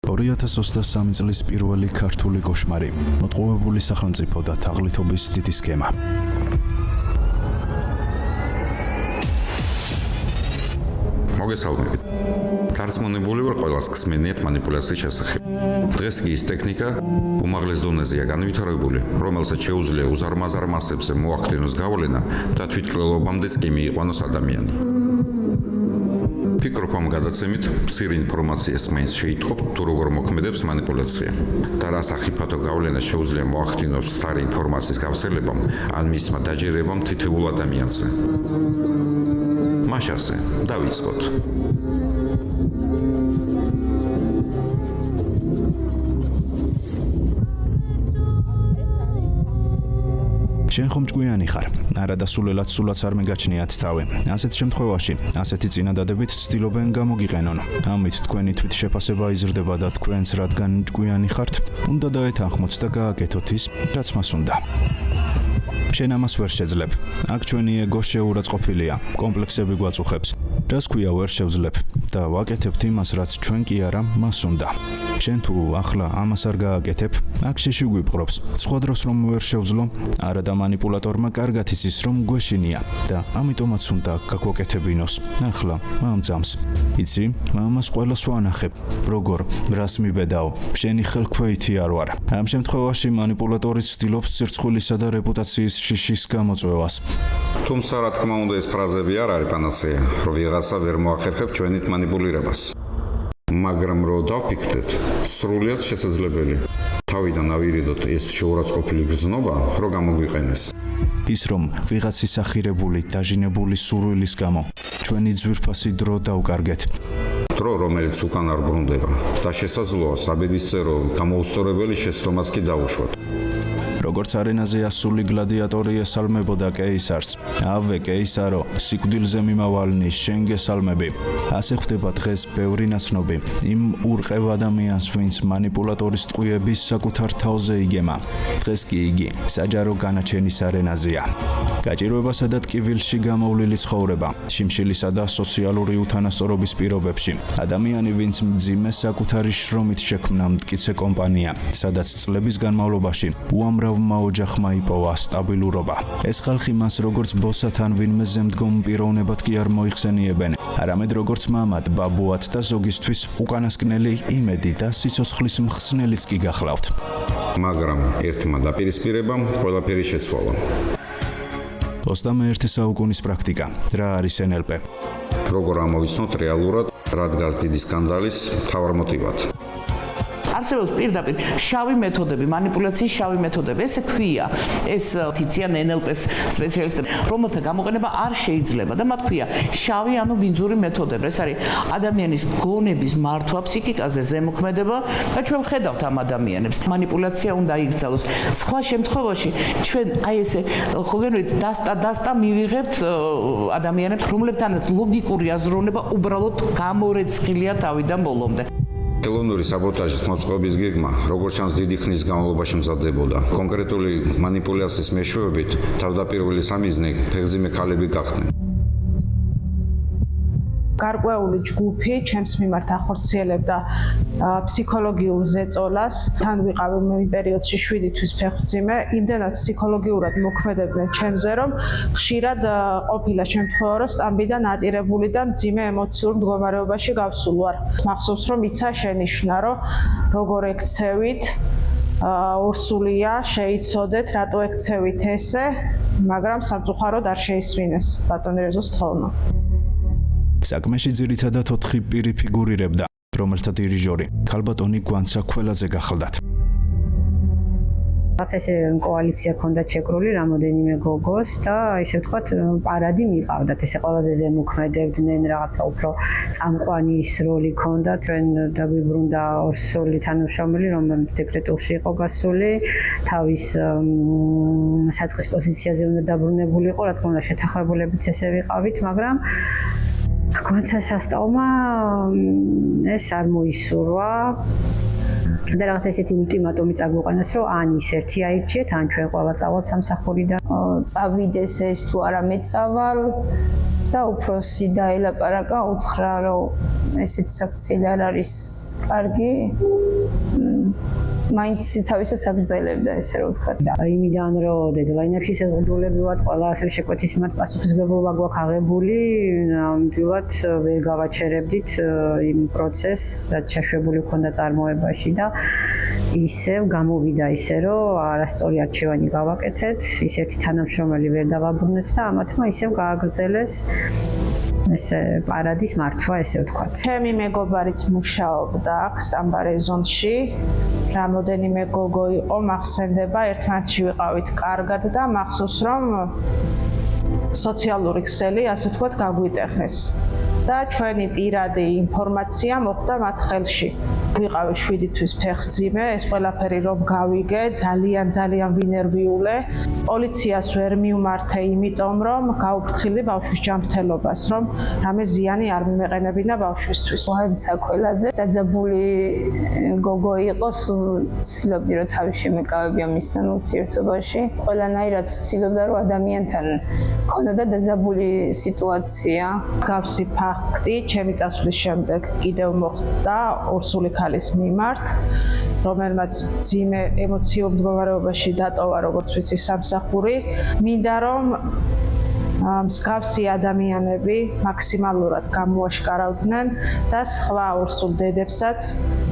2023 წლის პირველი ქართული კოშმარი, მოტყუებული სახელმწიფო და თაღლითობის დიდი სქემა. მოგესალმებით. დარწმუნებული ვარ, ყველას გსმენიათ მანიპულაციის შესახებ. დღეს კი ის ტექნიკა უმაღლეს დონეზეა განვითარებული, რომელსაც შეუძლია უზარმაზარ მასებზე მოახდინოს გავლენა და თვითმკვლელობამდეც კი მიიყვანოს ადამიანი. ფიქრობ ამ გადაცემით მცირე ინფორმაციას მაინც შეიტყობ თუ როგორ მოქმედებს მანიპულაცია და რა სახიფათო გავლენა შეუძლია მოახდინოს სტარი ინფორმაციის გავრცელებამ ან მისმა დაჯერებამ თითოეულ ადამიანზე. მაშასე, დავიწყოთ. შენ ხომ ჭკვიანი ხარ? არადასულელად სულაც არ მეგაჩნიათ თავი. ასეთ შემთხვევაში, ასეთი წინადადებით ცდილობენ გამოგიყენონ. ამით თქვენი თვითშეფასება იზრდება და თქვენც რადგან ჭკვიანი ხართ, უნდა დაეთანხმოთ და გააკეთოთ ის, რაც მას უნდა. შენ ამას ვერ შეძლებ. აქ ჩვენი ეგო შეურაცხყოფილია, კომპლექსები გვაწუხებს. რას ქვია ვერ შევძლებ და ვაკეთებთ იმას, რაც ჩვენ კი არა, მას უნდა. შენ თუ ახლა ამას არ გააკეთებ, აქ შეგვიპყრობს. სხვა დროს რომ ვერ შევძლო, არა და მანიპულატორმა კარგად იცის რომ გვეშინია და ამიტომაც უნდა გაგვაკეთებინოს. ახლა ამ ძამს. იცი, ამას ყველას ვანახებ. როგორ, რას მიბედაო, შენი ხელქვეითი არ ვარ. ამ შემთხვევაში მანიპულატორი ცდილობს სირცხვილისა და რეპუტაციის შიშის გამოწვევას. თუმცა რა თქმა უნდა ეს ფრაზები არ არის პანაცეა, რომ ვიღაცა ვერ მოახერხებს ჩვენით მანიპულირებას. მაგრამ რო დავფიქრდეთ, სრულიად შესაძლებელი. თავიდან ავირიდოთ ეს შეურაცხყოფილი გრძნობა, რო გამოგვიყენეს. ის რომ ვიღაცის ახირებული, დაჟინებული სურვილის გამო ჩვენი ძვირფასი დრო დავკარგეთ. დრო, რომელიც უკან არ ბრუნდება და შესაძლოა საბედისწერო გამოუსწორებელი შეცდომაც კი დაუშვათ. როგორც არენაზე ასული გლადიატორი ესალმებოდა კეისარს. ავე კეისარო, სიკვდილზე მიმავალნი, შენ გესალმები. ასე ხდება დღეს ბევრი ნაცნობი იმ ურყევ ადამიანს, ვინც მანიპულატორის ტყვიების საკუთარ თავზე იგემა. დღეს კი იგი საჯარო განაჩენის არენაზეა. გაჭირვებასა და ტკივილში გამოვლილი ცხოვრება, შიმშილისა და სოციალური უთანასწორობის პირობებში. ადამიანი, ვინც მძიმე საკუთარი შრომით შექმნა მტკიცე კომპანია, სადაც წლების განმავლობაში უამრავმა ოჯახმა იპოვა სტაბილურობა. ეს ხალხი მას როგორც ბოსად ან ვინმე ზემდგომ პიროვნებად კი არ მოიხსენიებენ, არამედ როგორც მამად, ბაბუად და ზოგისთვის უკანასკნელი იმედი და სიცოცხლის მხსნელიც კი გახლავთ. მაგრამ ერთმა დაპირისპირებამ ყველაფერი შეცვალა. 21 საუკუნის პრაქტიკა. რა არის NLP? როგორ ამოვიცნოთ რეალურად, რა დგას დიდი სკანდალის მთავარ მოტივად. არსებობს პირდაპირ შავი მეთოდები, მანიპულაციის შავი მეთოდები. ესე ქვია, ეს თიციან NLP-ს სპეციალისტები, რომელთა გამოყენება არ შეიძლება და მათ ქვია შავი ანუ ბინძური მეთოდები. ეს არის ადამიანის გონების მართვა ფსიქიკაზე, ზემოქმედება და ჩვენ ხედავთ ამ ადამიანებს. მანიპულაცია უნდა იგრძელოს. სხვა შემთხვევაში ჩვენ აი ესე ხოგენით დასტა მივიღებთ ადამიანებს, რომლებთანაც ლოგიკური აზროვნება უბრალოდ გამორეცხილია თავიდან ბოლომდე. ხელოვნური საბოტაჟის მოწყობის გეგმა, როგორც ჩანს, დიდი ხნის განმავლობაში მზადდებოდა. კონკრეტული მანიპულაციის მეშვეობით თავდაპირველი სამიზნე ფეხზიმე ქალები გახდნენ. გარკვეული ჯგუფი ჩემს მიმართ ახორციელებდა ფსიქოლოგიურ ზეწოლას. თან ვიყავი მე პერიოდში 7 თვის ფეხმძიმე. იმდენად ფსიქოლოგიურად მოქმედებდნენ ჩემზე, რომ ხშირად ყოფილა შემთხვევა, რომ სტამბიდან ატირებული და მძიმე ემოციურ მდგომარეობაში გავსულ ვარ. მახსოვს, რომ იცა შენიშვნა, რომ როგორ ექცევით, ორსულია, შეიცოდეთ, რატო ექცევით ესე, მაგრამ სამწუხაროდ არ შეისმინეს ბატონი რეზოს თხოვნა. საქმეში ძირითადად 4 პირი ფიგურირებდა, რომელთა დირიჟორი ქალბატონი გვანცა ქველაძე გახლდათ. რაც ესე კოალიცია ქონდა შეკრული რამოდენიმე გოგოს და ისე ვთქვათ პარადი მიყავდათ. ესე ყველაზე ზემოქმედებდნენ, რაღაცა უფრო წამყვანის როლი ქონდათ. ჩვენ დაგვიბრუნდა ორსული თანამშრომელი, რომელიც დეკრეტულში იყო გასული, თავის საწყის პოზიციაზე უნდა დაბრუნებული იყო, რა თქმა უნდა შეთანხმებულებიც ესე ვიყავით, მაგრამ გვანცა სასწაულმა ეს არ მოისურვა. და რაღაც ესეთი ულტიმატუმი წაგვიყენეს, რომ ან ის ერთი აირჩიეთ, ან ჩვენ ყველა წავალთ სამსახურიდან. წავიდეს ეს თუ არა მეწავალ. და უფროსი დაელაპარაკა, უთხრა, რომ ესეთ საქციელი არ არის კარგი. მაინც თავისას აგრძელებდა ესე რომ ვთქვა. იმიდან რომ დედლაინებში შეზღუდულები ვართ, ყველა ასეთი შეკვეთის მიმართ პასუხისმგებლობა გვაქვს აღებული, ნამდვილად ვერ გავაჩერებდით იმ პროცესს, რაც შეშვებული ჰქონდა წარმოებაში და ისევ გამოვიდა ისე, რომ არასწორი არჩევანი გავაკეთეთ, ის ერთი თანამშრომელი ვერ დავაბრუნეთ და ამათმა ისევ გააგრძელეს ესე პარადის მართვა, ესე ვთქვათ. ჩემი მეგობარიც მუშაობდა აქ სტამბარეზონში. რამოდენიმე გოგო იყო, მახსენდება, ერთმანეთში ვიყავით კარგად და მახსოვს, რომ სოციალური ქსელი, ასე ვთქვათ, გაგვიტეხეს. და ჩვენი პირადი ინფორმაცია მოხვდა მათ ხელში. ვიყავი 7 თვის ფეხმძიმე, ეს ყველაფერი რომ გავიგე, ძალიან ვინერვიულე. პოლიციას ვერ მივმართე, იმიტომ რომ გაუფრთხილდი ბავშვის ჯანმრთელობას, რომ რამე ზიანი არ მიმეყენებინა ბავშვისთვის. ვაიმ ცაკველაძე დაძაბული გოგო იყო, ცდილობდი რომ თავი შემეკავებია მისთან ურთიერთობაში. ყველანაირად ცდილობდა რომ ადამიანთან ქონოდა დაძაბული სიტუაცია. გავსი ფაქტი ჩემი წასვლის შემდეგ კიდევ მოხდა ორსული ქალის მიმართ, რომელმაც ძიმე ემოციურ მდგომარეობაში დატოვა, როგორც ვიცი, სამსახური. მინდა რომ მსგავსი ადამიანები მაქსიმალურად გამოაშკარავდნენ და სხვა ორსულ დედებსაც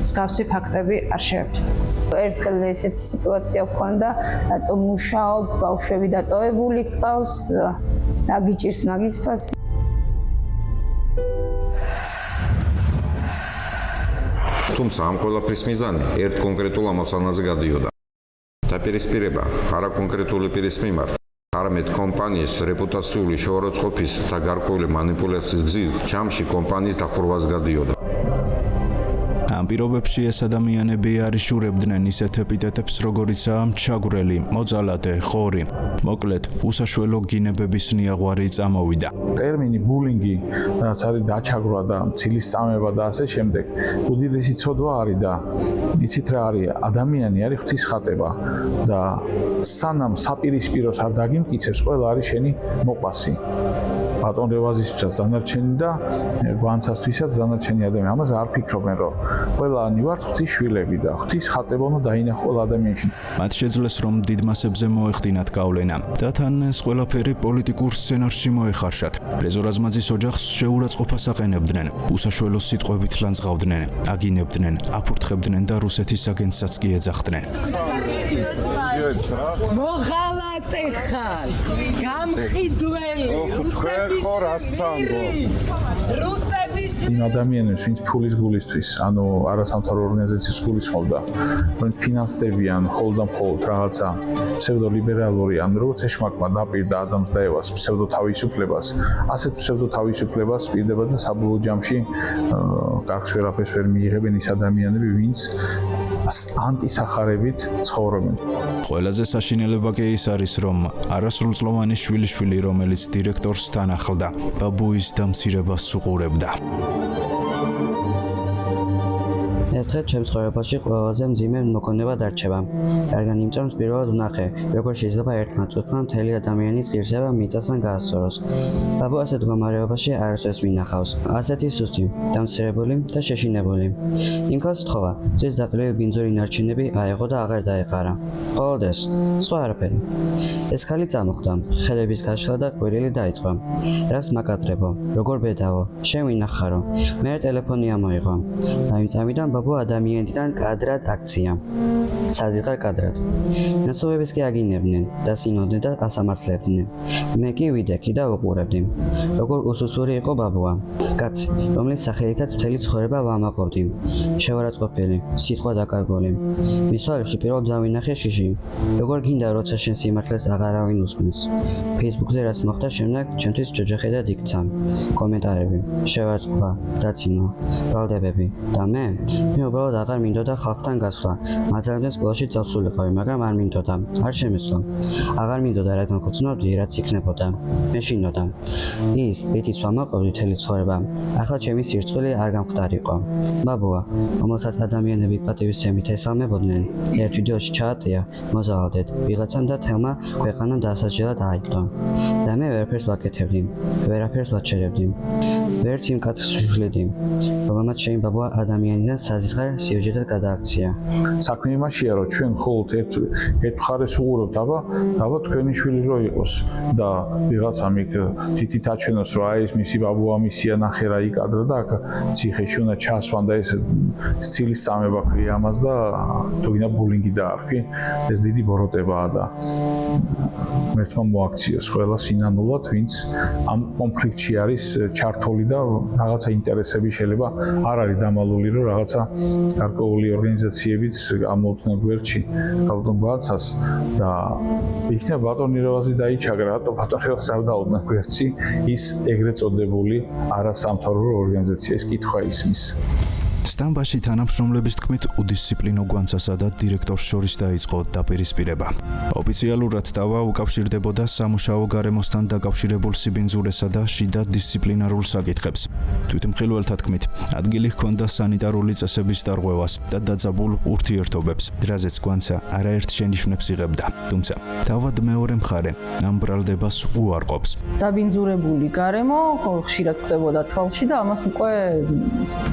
მსგავსი ფაქტები არ შეეფრთხილათ. ერთხელ ესეთი სიტუაცია გვქონდა, რატომ მუშაობ, ბავშვები დატოვებული გყავს, რა გიჭირს მაგის ფასი. თუმცა ამ ყველაფრის მიზანი ერთ კონკრეტულ ამოცანაზე გადიოდა. დაპირისპირება არა კონკრეტული პირის მიმართ, არამედ კომპანიის რეპუტაციული შეურაცხყოფის და გარკვეული манипуляციის გზით ჯამში კომპანიის დახურვას გადიოდა. ამ პირობებში ეს ადამიანები არიშურებდნენ ისეთ ეპიტეტებს, როგორიცაა ჩაგვრელი, მოძალადე, ხორი. მოკლედ, უსაშველო გინებების ნიაღვარი წამოვიდა. ტერმინი ბულინგი, რაც არის დაჩაგვრა და მცილის წამება და ასე შემდეგ, უდიდესი ცოდვა არის და იცით რა არის, ადამიანი არის ღვთისხატება და სანამ საპირისპიროს არ დაგიმტკიცებს, ყველა არის შენი მოყვასი. ბატონ რევაზისთვისაც დანარჩენი და გვანცასთვისაც დანარჩენი ადამიანი. ამაზე არ ფიქრობენ, რომ ყველანი ვართ ღვთის შვილები და ღვთის ხატება უნდა დაინახო ადამიანში. მათ შეძლეს, რომ დიდ მასებზე მოეხდინათ გავლენა და თან ეს ყველაფერი პოლიტიკურ სცენარში მოეხარშათ. რეზო რაზმაძის ოჯახს შეურაცხყოფას აყენებდნენ, უსაშველო სიტყვებით ლანძღავდნენ, აგინებდნენ, აფურთხებდნენ და რუსეთის აგენტსაც კი ეძახდნენ. მოღალატე ხარ, გამყიდველი, იმ ადამიანებს, ვინც ფულის გულისთვის, ანუ არასამთავრობო ორგანიზაციის გულისხმობდა, ვინც ფინანსდებიან მხოლოდ რაღაცა ფსევდოლიბერალური, ანუ როგორც ეშმაკმა დაპირდა ადამს და ევას ფსევდოთავისუფლებას, ასეთ ფსევდოთავისუფლებას პირდება და საბოლოო ჯამში კარგს ვერაფერს ვერ მიიღებენ ის ადამიანები, ვინც ანტისახარებით ცხოვრობენ. ყველაზე საშინელება კი ის არის, რომ არასრულწლოვანი შვილიშვილი, რომელიც დირექტორს თან ახლდა, ბაბუის დამცირებას უყურებდა. ეს დღე ჩემს ცხოვრებაში ყველაზე მძიმე მოგონება დარჩება. რადგან იმ წამს პირველად ვნახე, როგორ შეიძლება ერთმა წუთმა მთელი ადამიანის ღირსება მიწასთან გაასწოროს. ბაბუ ასეთ მდგომარეობაში არასდროს მინახავს. ასეთი სუსტი, დამცირებული და შეშინებული. ინქოს თხოვა, წეს დაყრილი ბინძური ნარჩენები აეღო და აღარ დაეყარა. მხოლოდ ეს, სხვა არაფერი. ეს ქალი წამოხვდა, ხელების გაშლა და ყვირილი დაიწყო. რას მაკატრებო, როგორ ბედავო, შევინახარო. მე ტელეფონი ამოიღო. და იმ წამიდან ბაბუ ადამიანიდან კადრად აქცია. საზიღარ კადრად. ნაცნობებს კი აგინებდნენ და სინოდნენ და ასამართლებდნენ. მე კი ვიდექი და ვუყურებდი. როგორ უსუსური იყო ბაბუა. კაცი, რომლის სახელითაც მთელი ცხოვრება ვამაყობდი. შეურაცხყოფელი, სიტყვა დაკარგული. მის თვალებში პირველად დავინახე შიში. როგორ გინდა როცა შენ სიმართლეს აღარავინ უსმენს. Facebook-ზე რაც მოხდა შემდეგ ჩემთვის ჯოჯოხედად იქცა. კომენტარები, შევარცხყოფა, დაცინვა, ბრალდებები და მე უბრალოდ აღარ მინდოდა ხალხთან გასვლა. მაცალებდნენ სკოლაში წავსულიყავი, მაგრამ არ მინდოდა. არ შემეცლა. აღარ მინდოდა რა განქცნობდი, რაც იქნებოდა. მე შინოდა. ის რითიც ვამაყობდი მთელი ცხოვრება. ახლა ჩემი სირცხვილი არ გამხდარიყო. ბაბუა, რომელსაც ადამიანები პატივისცემით ესალმებოდნენ, ერთ ვიდეოში ჩაატია, მოზაალდეთ, ვიღაცამ და თელმა ქვეყანამ დაასაჯელად აიგდო. და მე ვერაფერს ვაკეთებდი, ვერაფერს ვაჩერებდი. ვერც იმ კაცს ვშლიდი, რომელმაც ჩემი ბაბუა ადამიანიდან საზისხარ სიუჟეტად გადააქცია. საქმე იმაშია, რომ ჩვენ მხოლოდ ერთ მხარეს უყურებთ, აბა თქვენი შვილი რო იყოს და ვიღაცამ იქ თითით აჩვენოს, რომ აი ეს მისი ბაბუა მისია ნახე რა იკადრა და აქ ციხეში უნდა ჩასვან და ეს სცილის წამება ქვია ამას და თუ გინდა ბულინგი დაარქვი, ეს დიდი ბოროტებაა და მერთმა მოაქციოს ყველა სინანულად, ვინც ამ კონფლიქტში არის ჩართული და რაღაცა ინტერესები შეიძლება არ არის დამალული, რომ რაღაცა გარკვეული ორგანიზაციებიც ამოუწმენ გვერდში ქალბატონ ბაცას და იქნება ბატონირებაზე დაიჩაგრა, რატო ბატონირებას არ დაუდგნენ გვერდში ის ეგრეთ წოდებული არასამთავრობო ორგანიზაცია, ეს კითხვა ისმის. სტამბაში თანამშრომლების თქმით უდისციპლინო გვანცასა და დირექტორს შორის დაიწყო დაპირისპირება. ოფიციალურად დავა უკავშირდებოდა სამუშაო გარემოსთან დაკავშირებულ სიბინძურესა და შიდა დისციპლინარულ საკითხებს. თვითმხილველთა თქმით, ადგილი ჰქონდა სანიტარული წესების დარღვევას და დაძაბულ ურთიერთობებს, რაზეც გვანცა არაერთ შენიშვნებს იღებდა. თუმცა, თავად მეორე მხარე ამ ბრალდებას უარყოფს. დაბინძურებული გარემო ხშირად ხდებოდა თვალში და ამას უკვე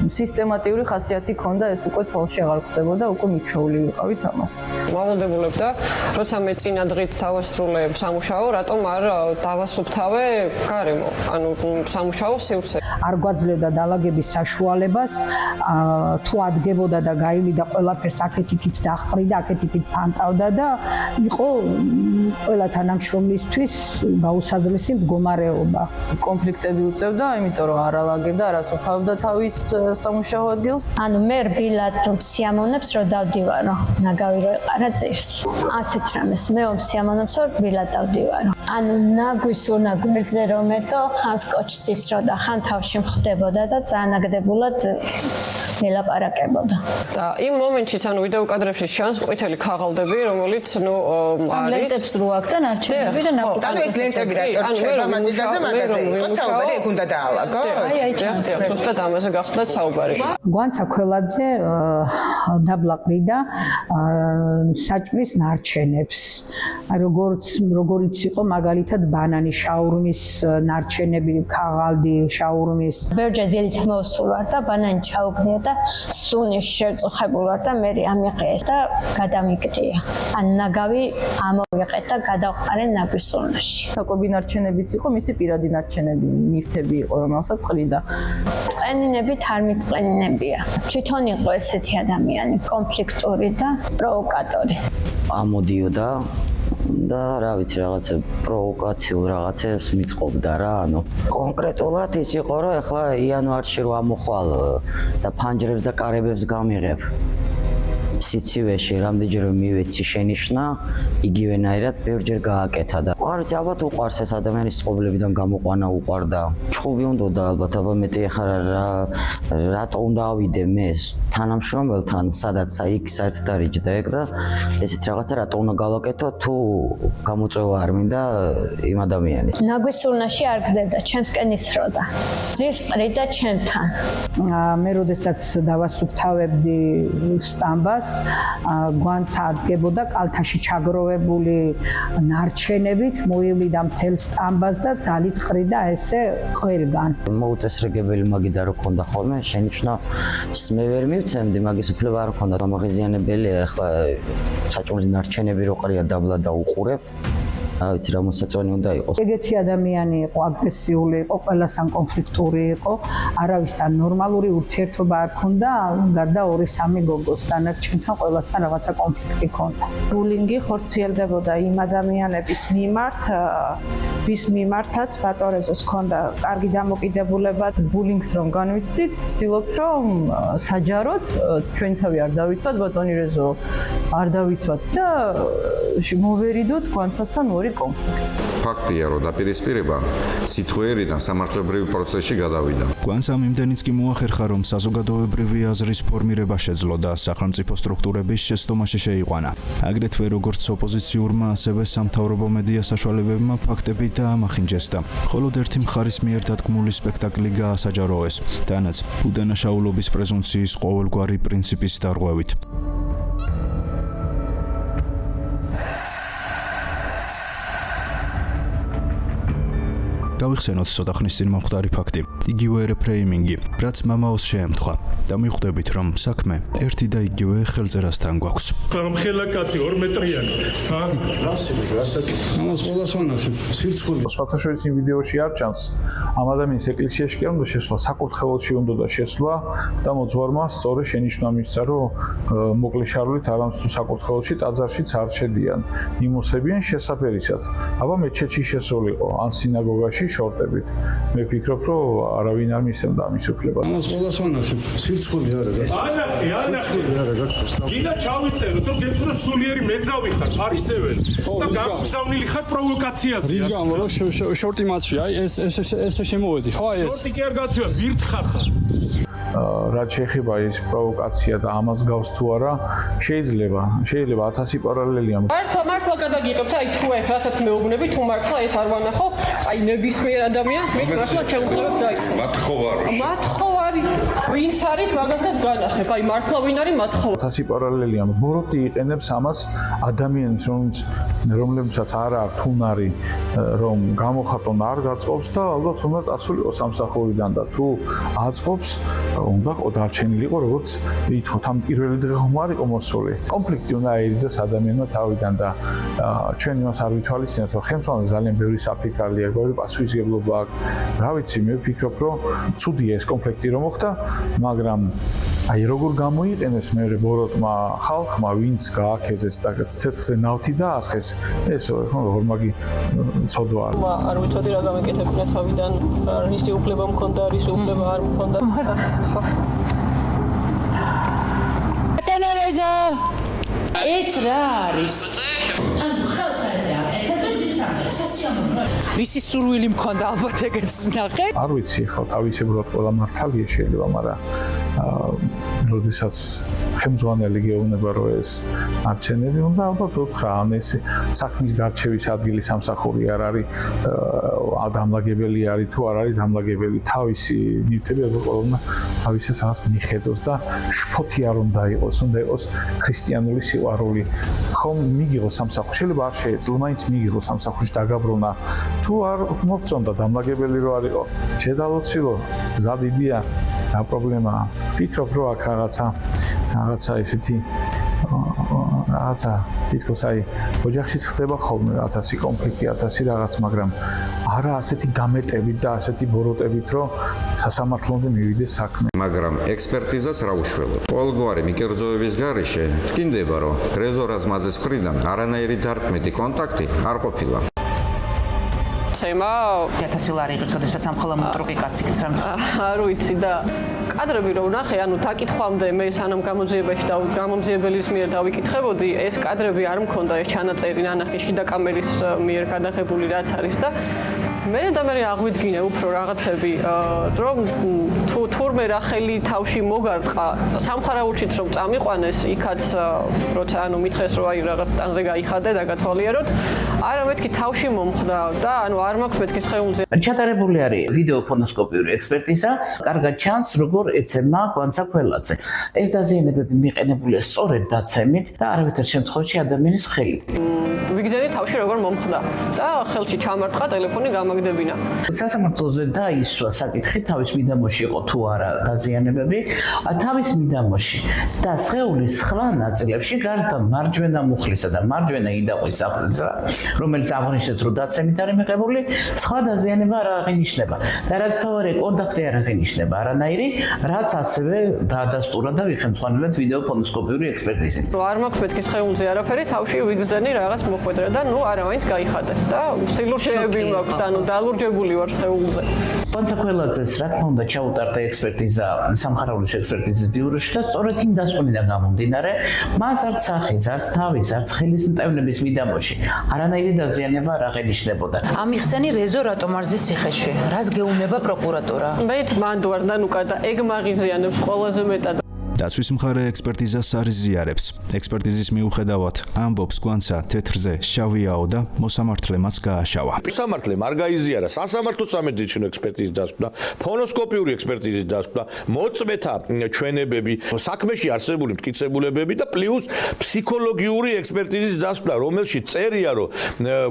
სისტემატიური ხასიათი ქონდა, ეს უკვე თვალში აღარ ხდებოდა, უკვე მიჩვეული ვიყავით ამას. მავალდებულებ და როცა მე წინა დღით დავასრულებ სამუშაო, რატომ არ დავასუფთავე გარემო, ანუ სამუშაო სივრცე. არ გვაძლევდა დალაგების საშუალებას, თუ ადგებოდა და გაივიდა ყველაფერს აქეთ-იქით დაჰყრიდა, აქეთ-იქით ფანტავდა და იყო ყველა თანამშრომლისთვის გაუსაზრესი მდგომარეობა. კონფლიქტები უწევდა, იმიტომ რომ არ ალაგებდა, არ ასუფთავდა თავის სამუშაო ადგილს. ანუ მე რბილად სიამოვნებს რომ დავდივარო, ნაგავი რო ეყარა ძირს. ასეთ რამეს მე სიამოვნებს რომ რბილად დავდივარო. ანუ ნაგვისურნა გვერდზე რომ ეტო, ხან სკოჩს ისროდა, ხან თავში მხდებოდა და წანაგდებულად ელაპარაკებოდა. და იმ მომენტშიც ანუ ვიდეო კადრებში ჩანს ყვითელი ქაღალდები, რომელიც არის ლენტებს რო აქ და ნარჩენები და ნაკუთი. ანუ ეს ლენტები რატო რჩება მაგაზე იყო საუბარი, ეგ უნდა დაალაგო. აი ჩანს, ზუსტად ამაზე გახდა საუბარი. გვანცა ქველაძე დაბლაყრიდა საჭმლის ნარჩენებს. როგორიც იყო მაგალითად ბანანი, შაურმის ნარჩენები, ქაღალდი, შაურმის. ბევრჯერ დილით მოვსულ ვარ და ბანანი ჩაუგდია და სუნის შერწუხებულ ვარ და მე ამიყეს და გადამიგდია. ან ნაგავი ამოვიყეთ და გადავყარე ნაგვის სუნაში. საკვები ნარჩენებიც იყო, მისი პირადი ნარჩენები, ნივთები იყო, რომელსაც ყრიდა. წყენინებით არ მიწყენინებია. თვითონ იყო ესეთი ადამიანი, კონფლიქტური და პროვოკატორი. ამოდიოდა და რა ვიცი რაღაცა პროვოკაციულ რაღაცებს მიწყობდა რა, ანუ კონკრეტულად ის იყო რომ ეხლა იანვარში რო ამოხვალ და ფანჯრებს და კარებებს გამიღებ სიცივეში რამდენჯერ მივეცი შენიშვნა იგივენაირად ბევრჯერ გააკეთა და არ ვიცი ალბათ უყვარს ეს ადამიანის წყობლებიდან გამოყვანა უყვარდა ჩხუბი უნდა ალბათ მეტი ახლა რატო უნდა ავიდე მე თანამშრომელთან სადაც იქ საერთოდ არ იჯდა ეგ და ესეთ რაღაცა რატო უნდა გავაკეთო თუ გამოწვევა არ მინდა იმ ადამიანის ნაგვის სურნაში არ გდებდა ჩემსკენ ისროდა ძირს ყრიდა ჩემთან მე როდესაც დავასუფთავებდი სტამბას გვანცა ადგებოდა კალთაში ჩაგროვებული ნარჩენებით მოივლიდა მთელ სტამბას და ძალით ყრიდა ესე ყველგან. მოუწესრიგებელი მაგიდა რო ქონდა ხოლმე შენიშნა მე ვერ მივცემდი მაგის უფლება არ ქონდა გამაღიზიანებელია ახლა საჭმლის ნარჩენები რო ყრია დაბლა და უყურებ ვიცი რა მოსაწონი უნდა იყოს. ეგეთი ადამიანი იყო, აგრესიული იყო, ყველასთან კონფლიქტური იყო, არავისთან ნორმალური ურთიერთობა არ ქონდა, გარდა 2-3 გოგოს, დანარჩენთან ყველასთან რაღაცა კონფლიქტი ქონდა. ბულინგი ხორციელდებოდა იმ ადამიანების მიმართ, ვის მიმართაც ბატორეზოს ქონდა კარგი დამოკიდებულება. ბულინგს რომ განვიცდით, ვცდილობთ რომ საჯაროდ ჩვენ თავი არ დავიცვათ, ბატონი რეზო არ დავიცვათ და მოვერიდოთ გვანცასთან მეორე კონფლიქტს. ფაქტია, რომ დაპირისპირება სიტყვიერიდან სამართლებრივ პროცესში გადავიდა. კვანს ამ იმდენიც კი მოახერხა, რომ საზოგადოებრივი აზრის ფორმირება შეძლო და სახელმწიფო სტრუქტურების შეცდომაში შეიყვანა. აგრეთვე როგორც ოპოზიციურმა, ასევე სამთავრობო მედია საშუალებებმა ფაქტები დაამახინჯეს და მხოლოდ ერთი მხარის მიერ დადგმული სპექტაკლი გაასაჯაროეს, თანაც უდანაშაულობის პრეზუმპციის ყოველგვარი პრინციპის დარღვევით. გავიხსენოთ ცოტა ხნის წინ მომხდარი ფაქტი. იგივე რეფრეიმინგი, რაც მამაოს შეემთხვა და მიხვდებით, რომ საქმე ერთი და იგივე ხელწერასთან გვაქვს. რომ ხელა კაცი 2 მეტრიანი, ჰა? ამას ყველას ვანახებ. სირცხული. სხვათაშორის იმ ვიდეოში არ ჩანს ამ ადამიანის ეკლესიაში კი არ უნდა შესვლა, საკურთხეველში უნდა და შესვლა და მოძღვარმა სწორე შენიშნა მისცა, რომ მოკლე შარვლით არამც თუ საკურთხეველში, ტაძარშიც არ შედიან. იმოსებიან შესაფერისად. აბა მეჩეთში შესულიყო, ან სინაგოგაში შორტებით. მე ვფიქრობ, რომ არავინ არ მისცემდა ამის უფლებას. ამას ყველას ვანახებ. სირცხული არა გაკეთდა. გინდა ჩავიწეროთ, რომ გეტყვი რომ სულიერი მეძავი ხარ, ფარისეველი და გამგზავნილი ხარ პროვოკაციაზე. რის გამო რომ შორტი მაცვია, აი ეს შემოვედი, ხო აი ეს. შორტი კი არ გაცვია, ვირთხარ ხარ. რაც შეეხება ის პროვოკაცია და ამას გავს თუ არა, შეიძლება 1000 პარალელია. მართლა გადაგიღებთ, აი თუ რასაც მეუბნები, თუ მართლა ეს არ ვანახო, აი ნებისმიერ ადამიანს მის მართლა შეუძლებელს დაიწყო. მათხოვარი ვინც არის, მაგასაც განახებ, აი მართლა ვინ არის მათხოვარი. 1000 პარალელია. ბოროტი იყენებს ამას ადამიანს, რომლებსაც არ აქვს უნარი, რომ გამოხატონ არ გაწყობს და ალბათ უნდა წასულიყო სამსახურიდან და თუ აწყობს უნდა დარჩენილიყო, როგორც ითხოვთ, ამ პირველი დღე ხომ არ იყო მოსული. კონფლიქტი უნდა აირიდოს ადამიანმა თავიდან და ჩვენ იმას არ ვითვალისწინებთ, რომ ხელმძღვანელს ძალიან ბევრი საფიქრალი აქვს, ბევრი პასუხისმგებლობა აქვს. რა ვიცი, მე ვფიქრობ, რომ ცუდია ეს კონფლიქტი რომ მოხდა, მაგრამ აი როგორ გამოიყენეს მეორე ბოროტმა ხალხმა, ვინც გააქეზეს და ცეცხლზე ნავთი დაასხეს, ეს ორმაგი ცოდვა არის. არ ვიცოდი რა გამეკეთებინა თავიდან, რისი უფლება მქონდა, რისი უფლება არ მქონდა. ეს რა არის? ანუ ხელს ასე აკეთებ და რისი სურვილი მქონდა ალბათ ეგეც ნახე? არ ვიცი, ხო, თავისებურად ყველა მართალია შეიძლება, მაგრამ როდესაც ხელმძღვანელი გეუბნება, რომ ეს არჩენები უნდა ალბათ უთხრა, ან ეს საქმის გარჩევის ადგილი სამსახური არ არის დამლაგებელი არის თუ არ არის დამლაგებელი, თავისი ნივთები ალბათ ყველამ თავისას რაღაც მიხედოს და შფოთი არ უნდა იყოს, უნდა იყოს ქრისტიანული სიყვარული. ხომ მიგიღო სამსახურში, შეიძლება არ შეეძლო, მაინც მიგიღო სამსახურში დაგაბრუნა. თუ არ მოგწონდა დამლაგებელი რო არისო, შედალოცილო, გზა დიდია, რა პრობლემაა. ვფიქრობ, რომ აქ რაღაცა ესეთი რაღაცა თითქოს აი ოჯახშიც ხდება ხოლმე 1000 კონფლიქტი, 1000 რაღაც, მაგრამ არა ასეთი დამეტებით და ასეთი ბოროტებით, რომ სასამართლომდე მივიდეს საქმე. მაგრამ ექსპერტიზას რა უშველოდ? ყოველგვარი მიკერძოების გარეშე გინდება, რომ რეზო რაზმაძის მხრიდან არანაირი დარტყმითი კონტაქტი არ ყოფილა. ცემა 1000 ლარი იყო, შესაძაც ამ ხოლმე მოტროკი კაცი გწამს. არ ვიცი და კადრები რო ვნახე, ანუ დაკითხვამდე მე სანამ გამოძიებაში და გამომძიებელის მიერ დავიკითხებოდი, ეს კადრები არ მქონდა, ეს ჩანაწერი ნანახი შიდა კამერის მიერ გადაღებული რაც არის და მე აღვიდგინე უფრო რაღაცები, რომ თურმე რახელი თავში მოგარტყა სამხარაულშიც რომ წამიყვანეს, იქაც როცა ანუ მითხეს რომ აი რაღაც ტანზე გაიხადე და გათვალიეროთ, არა მეთქი თავში მომხდა და ანუ არ მაქვს მეთქი სხეულზე. ჩატარებული არის ვიდეოფონოსკოპიური ექსპერტიზა, კარგად ჩანს როგორ ეცემა კვანცა ქველაძე. ეს დაზიანებები მიყენებულია სწორედ დაცემით და არავითარ შემთხვევაში ადამიანის ხელით. ვიგზენი თავში როგორ მომხდა და ხელში ჩამარტყა ტელეფონი გამაგდებინა. სასამართლოზე დაისვა საკითხი თავის მიდამოში იყო თუ არა დაზიანებები, თავის მიდამოში და სხეულის სხვა ნაწილებში გარდა მარჯვენა მუხლისა და მარჯვენა იდაყვის საფრთხისა, რომელიც აღნიშნეთ რომ დაცემით არის მიღებული, სხვა დაზიანება არ აღინიშნება და რაც თავარი კონტაქტი არ აღინიშნება არანაირი, რაც ასევე დაადასტურა და ვიხელმძღვანელეთ ვიდეოფონოსკოპიური ექსპერტიზით. არ მაქვს მეთქი სხეულზე არაფერი, თავში ვიგზენი რაღაც მოხვედრა და ნუ არა მაინც გაიხადე და სილურჯეები მაქვს და ნუ დალურჯებული ვარ სხეულზე. კონსაკველაძეს რა თქმა უნდა ჩაუტარდა ექსპერტიზა სამხაროვლის ექსპერტიზის ბიუროში და სწორედ იმ დასკვნიდან გამომდინარე მას არც სახის, არც თავის, არც ხელის მტევნების მიდამოში არანაირი დაზიანება არ აღენიშნებოდა. ამიხსენი რეზო რატომ არ ზის ციხეში? რას გეუბნება პროკურატურა? მეც მანდ ვარ დანუკა და ეგ მაღიზიანებს ყველაზე მეტად. დაცვის მხარე ექსპერტიზას არ იზიარებს. ექსპერტიზის მიუხედავად ამბობს გვანცა თეთრზე შავიაო და მოსამართლე მას გააშავა. მოსამართლემ არ გაიზიარა სასამართლო სამედიცინო ექსპერტიზის დასკვნა, ფონოსკოპიური ექსპერტიზის დასკვნა, მოწმეთა ჩვენებები, საქმეში არსებული მტკიცებულებები და პლუს ფსიქოლოგიური ექსპერტიზის დასკვნა, რომელშიც წერია, რომ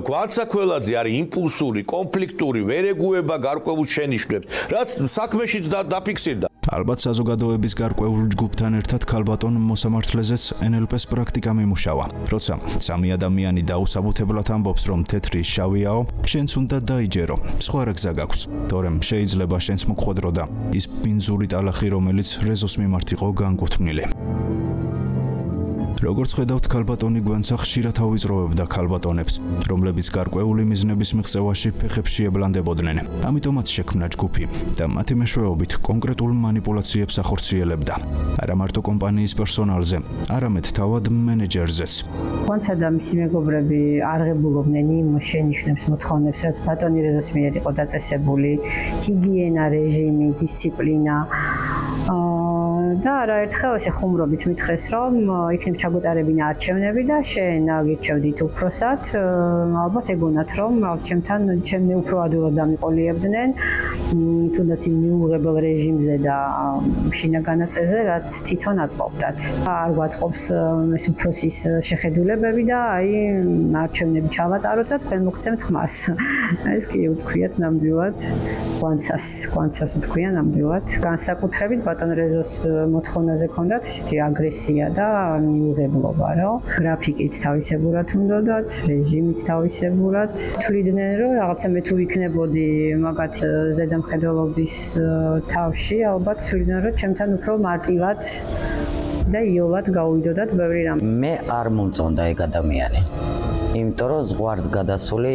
გვანცა ქველაძე არის იმპულსური, კონფლიქტური, ვერ ეგუება გარკვეულ შენიშვნებს, რაც საქმეშიც დაფიქსირდა. ალბათ საზოგადოების გარკვეულ ჯგუფთან ერთად ქალბატონ მოსამართლეზეც NLP-ს პრაქტიკა მიმუშავა. როცა სამი ადამიანი დაუსაბუთებლად ამბობს, რომ თეთრი შავიაო, შენც უნდა დაიჯერო. სხვა რა გზა გაქვს. თორემ შეიძლება შენც მოგხვედრო და ის ბინძური ტალახი, რომელიც რეზოს მიმართ იყო განკუთვნილი. როგორც ხედავთ, ქალბატონი გვანცა ხშირად ავიწროვებდა ქალბატონებს, რომლებიც გარკვეული მიზნების მიღწევაში ფეხებში ებლანდებოდნენ. ამიტომაც შექმნა ჯგუფი და მათი მეშვეობით კონკრეტულ манипуляციებს ახორციელებდა. არა მარტო კომპანიის პერსონალზე, არამედ თავად მენეჯერზეც. გვანცა და მისი მეგობრები არღებულობდნენ იმ შენიშვნებს, მოთხოვნებს, რაც ბატონი რეზოს მიერ იყო დაწესებული, ჰიგიენა, რეჟიმი, დისციპლინა. და არაერთხელ ესე ხუმრობით მითხრეს, რომ იქნებ ჩაგუტარებინა არჩევნები და შენ აგირჩევდით უფროსად, ალბათ ეგონათ, რომ ჩემთან ჩემნე უფრო ადვილად დამიყოლიებდნენ, თუნდაც იმ მიუღებელ რეჟიმზე და შინაგანაწესზე, რაც თვითონ აწყობდათ. არ გვაწყობს ეს უფროსის შეხედულებები და აი არჩევნები ჩავატაროთ და თქვენ მოგცემთ ხმას. ეს კი უთქვიათ ნამდვილად კვანცას უთქვიან ნამდვილად. განსაკუთრებით ბატონ რეზოს მოთხოვნაზე ჰქონდათ ისეთი აგრესია და მიუღებლობა, რომ გრაფიკით თავისებურად უნდათ, რეჟიმით თავისებურად. თვლიდნენ, რომ რაღაცა მე თუ ვიქნებოდი მაგათ ზედამხედველობის თავში, ალბათ თვლიდნენ, რომ ჩემთან უფრო მარტივად და იოლად გავუვიდოდათ ბევრი რამ. მე არ მომწონდა ეგ ადამიანი. იმიტომ რომ ზღვარს გადასული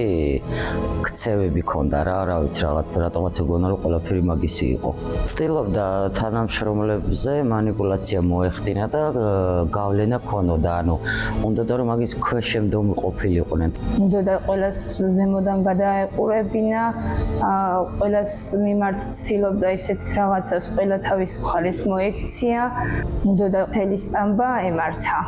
ქცევები ქონდა რა ვიცი რაღაც რატომაც ეგონა რომ ყველაფერი მაგისი იყო. ცდილობდა თანამშრომლებზე манипуляცია მოეხდინა და გავლენა ქონოდა, ანუ უნდოდა რომ მაგის ქვეშემდომი ყოფილიყვნენ. უნდა ყველას ზემოდან გადაეყურებინა, ყველას მიმართ ცდილობდა ისეთ რაღაცას ყველა თავის მხარეს მოექცია, უნდა მთელი სტამბა ემართა.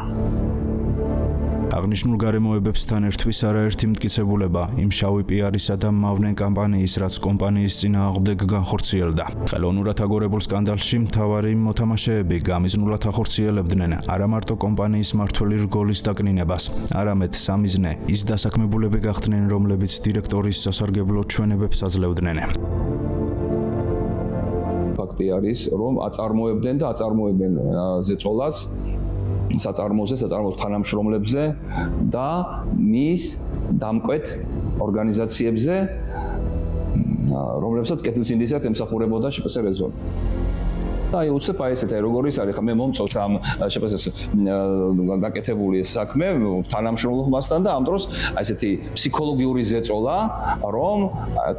აღნიშნულ გარემოებებსთან ერთვის არაერთი მტკიცებულება იმ შავი პიარისა და მავნე კამპანიის, რაც კომპანიის წინააღმდეგ განხორციელდა. ხელოვნურად აგორებულ სკანდალში მთავარი მოთამაშეები გამიზნულად ახორციელებდნენ არა მარტო კომპანიის მმართველი რგოლის დაკნინებას, არამედ სამიზნე ის დასაქმებულები გახდნენ, რომლებიც დირექტორის სასარგებლო ჩვენებებს აძლევდნენ. ფაქტი არის, რომ აწარმოებდნენ და აწარმოებენ ზეწოლას საწარმოზე, საწარმოს თანამშრომლებზე და მის დამკვეთ ორგანიზაციებზე, რომლებსაც კეთილ სინდისად ემსახურებოდა შპს რეზონი. და აი უცებ აი ესეთ როგორ ის არის, ხა მე მომწონს ამ შპს გაკეთებული საქმე თანამშრომლობასთან და ამ დროს აი ესეთი ფსიქოლოგიური ზეწოლა, რომ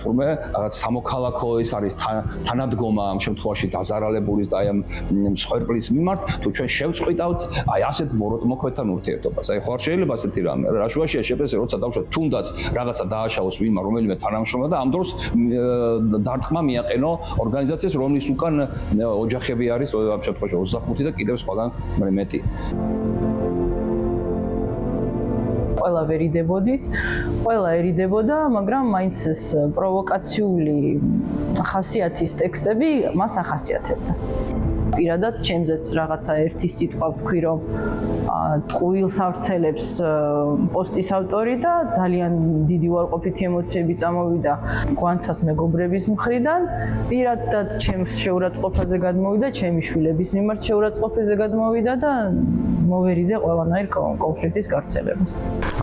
თურმე რაღაც სამოქალაქო ის არის თანადგომა ამ შემთხვევაში დაზარალებულის და აი ამ მსხვერპლის მიმართ, თუ ჩვენ შევწყვიტავთ აი ასეთ მოქმედთან ურთიერთობას. აი ხო არ შეიძლება ასეთი რამე. რა შუაშია შპს როცა დავუშვათ თუნდაც რაღაცა დააშავოს ვინმე რომელიმე თანამშრომლმა და ამ დროს დარტყმა მიაყენო ორგანიზაციას, რომლის უკან ოჯახები არის ამ შემთხვევაში 25 და კიდევ სხვაგან მეტი. ყველა ვერიდებოდით, ყველა ერიდებოდა, მაგრამ მაინც ეს პროვოკაციული ხასიათის ტექსტები მას ახასიათებდა. პირადად ჩემზეც რაღაცა ერთი სიტყვა ვთქვი, რომ ტყუილს ავრცელებს პოსტის ავტორი და ძალიან დიდი უარყოფითი ემოციები წამოვიდა გვანცას მეგობრების მხრიდან. პირადად ჩემს შეურაცხყოფაზე გადმოვიდა, ჩემი შვილების მიმართ შეურაცხყოფაზე გადმოვიდა და მოვერიდე ყველანაირ კონფლიქტის გავრცელებას.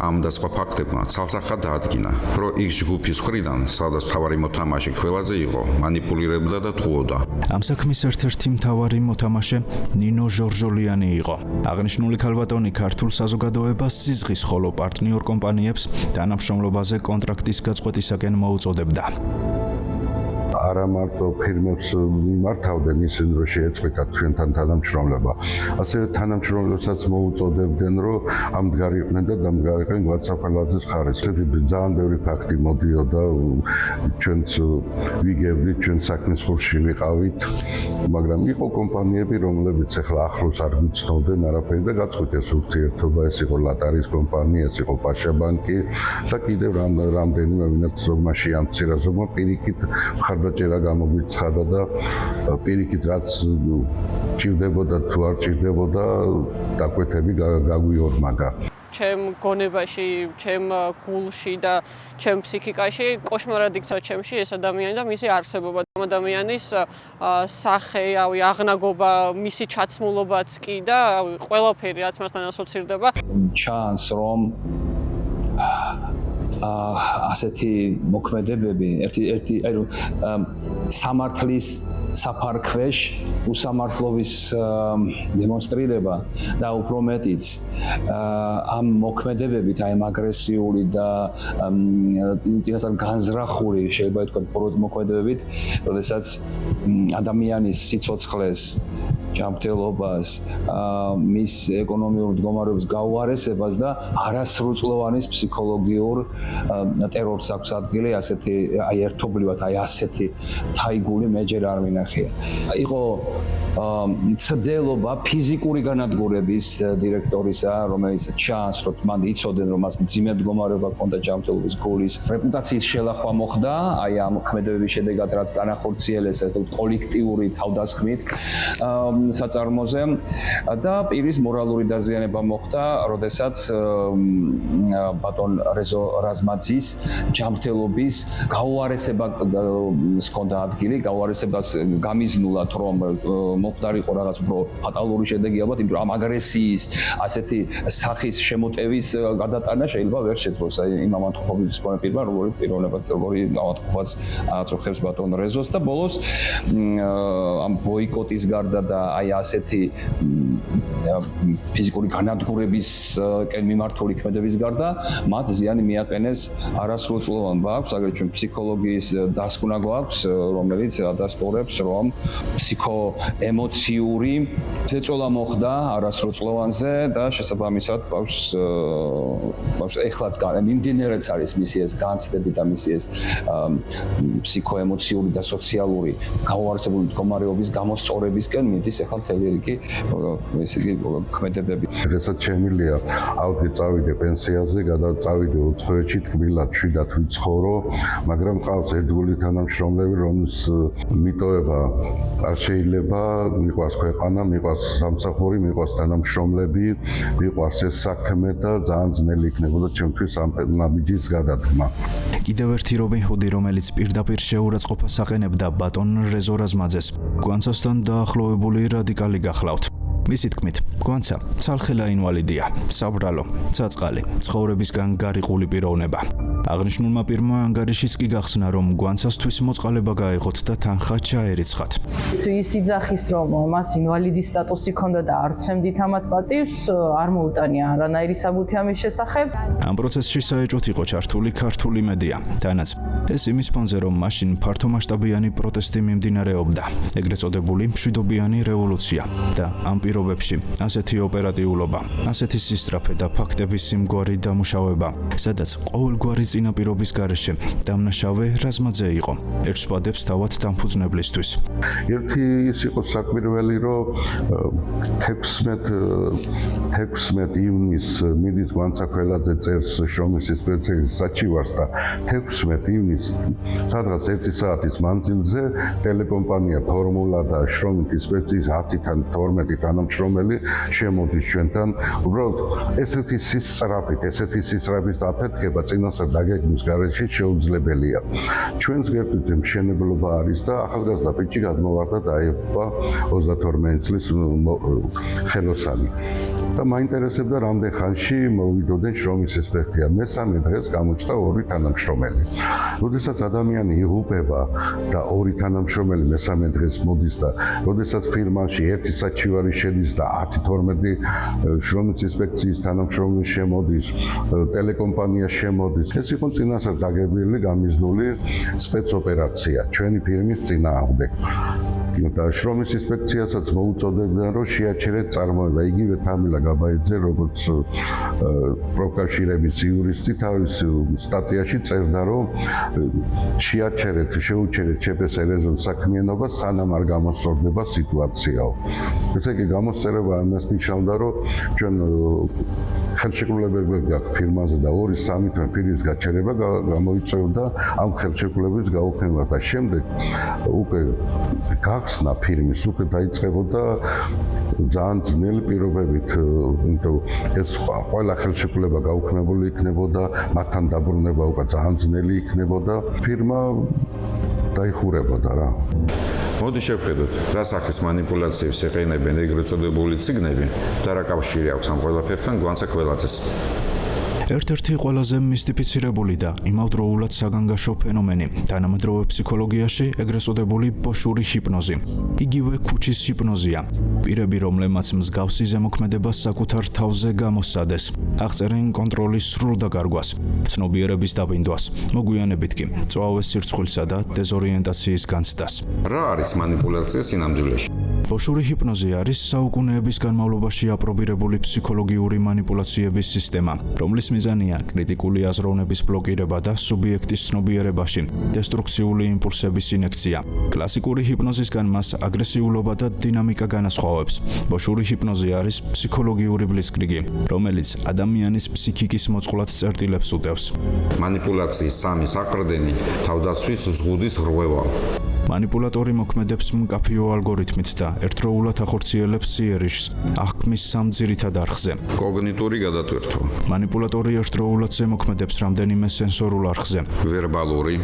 ამ და სხვა ფაქტებმა ცალსახად დაადგინა, რომ ის ჯგუფის მხრიდან, სადაც მთავარი მოთამაშე ქველაძე იყო, манипуლირებდა და ტყუოდა. ამ საქმის ერთ-ერთი მთავარი მოთამაშე ნინო ჟორჟოლიანი იყო. აღნიშნული ქალბატონი ქართულ საზოგადოებას სიზღის, ხოლო პარტნიორ კომპანიებს თანამშრომლობაზე კონტრაქტის გაწყვეტისაკენ მოუწოდებდა. არა მარტო ფირმებს მიმართავდნენ ისინი, რომ შეეწყვიტათ ჩვენთან თანამშრომლობა, ასევე თანამშრომლებსაც მოუწოდებდნენ, რომ ამდგარიყვნენ და დამდგარიყვნენ გვაცაფალაძის ხარეს. ესეთი ძალიან ბევრი ფაქტი მოდიოდა, ჩვენც ვიგებდით, ჩვენ საქმის ხურში ვიყავით, მაგრამ იყო კომპანიები, რომლებიც ახლა ახლოს არ გვიცნობდნენ არაფერი და გაწყვიტეს ურთიერთობა, ეს იყო ლატარის კომპანია, ეს იყო პაშა ბანკი და კიდევ რამდენიმე ვინაც ზოგმა შეამცირა, ზოგმა პირიქით მხარდაჭერა გამოგვიცხადა და პირიქით რაც ჭირდებოდა თუ არ ჭირდებოდა დაკვეთები გაგვიორმაგა. ჩემ გონებაში, ჩემ გულში და ჩემ ფსიქიკაში კოშმარად იქცა ჩემში ეს ადამიანი და მისი არსებობა. ამ ადამიანის სახე, აღნაგობა, მისი ჩაცმულობაც კი და ყველაფერი რაც მასთან ასოცირდება. ჩანს რომ ასეთი მოქმედებები ერთი აი რომ სამართლის საფარქვეშ უსამართლობის დემონსტრირება და უფრო მეტიც ამ მოქმედებებით აი აგრესიული და წინასწარ განზრახული შეიძლება ითქვას მოქმედებებით, როდესაც ადამიანის სიცოცხლეს ჯანმრთელობას, მის ეკონომიურ მდგომარეობის გაუარესებას და არასრულწლოვანის ფსიქოლოგიურ ტერორს აქვს ადგილი, ასეთი აი ერთობლივად აი ასეთი თაიგული მე ჯერ არ მინახია. იყო ცდელობა ფიზიკური განადგურების დირექტორისა, რომელიც ჩანს, რომ მან იცოდნენ, რომ მას მძიმე მდგომარეობა ჰქონდა ჯანმრთელობის გულის, რეპუტაციის შელახვა მოხდა, აი ამ მოქმედებების შედეგად რაც განახორციელეს კოლექტიური თავდასხმით საწარმოზე და პირის მორალური დაზიანება მოხდა, როდესაც ბატონ რეზო რაზმაძის ჯანმრთელობის გაუარესება ჰქონდა ადგილი, გაუარესებას გამიზნულად რომ მომხდარიყო რაღაც უფრო ფატალური შედეგი ალბათ, იმიტომ რომ ამ აგრესიის ასეთი სახის შემოტევის გადატანა შეიძლება ვერ შეძლოს აი იმ ამათხოვების პირმა, როგორი პიროვნებაც, როგორი ამათხოვაც აწუხებს ბატონ რეზოს და ბოლოს ამ ბოიკოტის გარდა და აი ასეთი ფიზიკური განადგურების მიმართული ქმედების გარდა მათ ზიანი მიაყენეს არასრულწლოვან ბავშვს, აგრეთვე ჩვენ ფსიქოლოგიის დასკვნა გვაქვს, რომელიც ადასტურებს, რომ ფსიქოემოციური ზეწოლა მოხდა არასრულწლოვანზე და შესაბამისად ბავშვს ეხლაც მიმდინარეც არის მისი ეს განცდები და მისი ეს ფსიქოემოციური და სოციალური გაუარესებული მდგომარეობის გამოსწორებისკენ მიდის ეხლა მთელი რიგი ესე იგი ქმედებები. როდესაც შემილია ავთი წავიდე პენსიაზე, გადავწავიდე უცხოეთში, თქმილად შვიდად ვიცხოვრო, მაგრამ ყავს ერთგული თანამშრომლები, რომლის მიტოვება არ შეიძლება, მიყვარს ქვეყანა, მიყვარს სამსახური, მიყვარს თანამშრომლები, მიყვარს ეს საქმე და ძალიან ძნელი იქნებოდა ჩემთვის ამ ნაბიჯის გადადგმა. კიდევ ერთი რობინ ჰუდი, რომელიც პირდაპირ შეურაცხყოფას აყენებდა ბატონ რეზო რაზმაძეს, გვანცასთან დაახლოვებული რადიკალი გახლავთ. მისი თქმით, გვანცა ცალხელა ინვალიდია, საბრალო, ცაწყალი, ცხოვრებისგან გარიყული პიროვნება. აღნიშნულმა პირმა ანგარიშიც კი გახსნა, რომ გვანცასთვის მოწყალება გაეღოთ და თანხა ჩაერიცხათ. ის იძახის, რომ მას ინვალიდის სტატუსი ჰქონდა და არ ცემდით ამათ პატივს, არ მოუტანია არანაირი საბუთი ამის შესახებ. ამ პროცესში საეჭვოდ იყო ჩართული ქართული მედია. თანაც ეს იმის ფონზე, რომ მაშინ ფართომასშტაბიანი პროტესტი მიმდინარეობდა, ეგრეთ წოდებული მშვიდობიანი რევოლუცია და ამ პირობებში ასეთი ოპერატიულობა, ასეთი სისწრაფე და ფაქტების სიმგვარი დამუშავება, სადაც ყოველგვარი წინაპირობის გარეშე დამნაშავე რაზმაძე იყო. ერთ სვადებს თავად დამფუძნებლისთვის. ერთი ის იყო საკვირველი, რომ 16 ივნისს მიდის განსაკველაძე წერს შრომის ინსპექციის საჩივარს და 16 ივნისს სადღაც 1 საათის მანძილზე ტელეკომპანია ფორმულა და შრომის ინსპექციის 10-თან 12 თანამშრომელი შემოდის ჩვენთან. უბრალოდ ესეთი სისწრაფის აფეთქება წინასწარ დაგეგმვის გარეშე შეუძლებელია. ჩვენს გვერდით მშენებლობა არის და ახალგაზრდა ბიჭი გადმოვარდა და აიღო 32 წლის ხელოსანი. და მაინტერესებდა რამდენ ხანში მოვიდოდნენ შრომის ინსპექცია. მესამე დღეს გამოჩნდა 2 თანამშრომელი. როდესაც ადამიანი იღუპება და ორი თანამშრომელი მესამე დღეს მოდის და როდესაც ფირმაში ერთი საჩივარი შედის და 10-12 შრომის ინსპექციის თანამშრომელი შემოდის, ტელეკომპანია შემოდის, ეს იყო წინასწარ დაგებილი გამიზნული სპეცოპერაცია ჩვენი ფირმის წინააღმდეგ. და შრომის ინსპექციასაც მოუწოდებდნენ, რომ შეაჩერეთ წარმოება. იგივე თამილა გაბაიძე, როგორც პროკავშირების იურისტი, თავის სტატიაში წერდა, რომ შეუჩერეთ ЧПС რეზონს საქმიანობა, სანამ არ გამოსწორდება სიტუაციაო. ესე იგი, გამოსწერება ამას ნიშნავდა, რომ ჩვენ ხელშეკრულებები გაქვს ფირმაზე და 2-3 თვე ფირმის გაჩერება გამოიწვევდა ამ ხელშეკრულების გაუქმებას და შემდეგ უკვე გახსნა ფირმის უკვე დაიწყებოდა ძალიან ძნელი პირობებით, იმიტომ ეს ყველა ხელშეკრულება გაუქმებული იქნებოდა, მათთან დაბრუნება უკვე ძალიან ძნელი იქნებოდა, ფირმა დაიხურებოდა რა. მოდი შევხედოთ, რა სახის მანიპულაციებს ეყენებენ ეგრეთ წოდებული ციგნები და რა კავშირი აქვს ამ ყველაფერთან გვანცა კველაძეს. ერთ-ერთი ყველაზე მისტიფიცირებული და იმავდროულად საგანგაშო ფენომენი თანამედროვე ფსიქოლოგიაში ეგრეთ წოდებული ბოშური ჰიპნოზი. იგივე ქუჩის ჰიპნოზია. პირები, რომლებმაც მსგავსი ზემოქმედება საკუთარ თავზე გამოსცადეს, აღწერენ კონტროლის სრულ დაკარგვას, ცნობიერების დაბინდვას, მოგვიანებით კი წვავეს სირცხვილსა და დეზორიენტაციის განცდას. რა არის მანიპულაცია სინამდვილეში? ბოშური ჰიპნოზი არის საუკუნეების განმავლობაში აპრობირებული ფსიქოლოგიური მანიპულაციების სისტემა, რომლის მიზანია კრიტიკული აზროვნების ბლოკირება და სუბიექტის ცნობიერებაში დესტრუქციული იმპულსების ინექცია. კლასიკური ჰიპნოზისგან მას აგრესიულობა და დინამიკა განასხვავებს. ბოშური ჰიპნოზი არის ფსიქოლოგიური ბლიცკრიგი, რომელიც ადამიანის ფსიქიკის მოწყვლად წერტილებს უტევს. მანიპულაციის სამი საყრდენი თავდაცვის ზღუდის რღვევა. მანიპულატორი მოქმედებს მკაფიო ალგორითმით და ერთდროულად ახორციელებს იერიშს აღქმის სამ ძირითად არხზე. კოგნიტური გადატვირთვა. მანიპულატორი ერთდროულად ზემოქმედებს რამდენიმე სენსორულ არხზე. ვერბალური.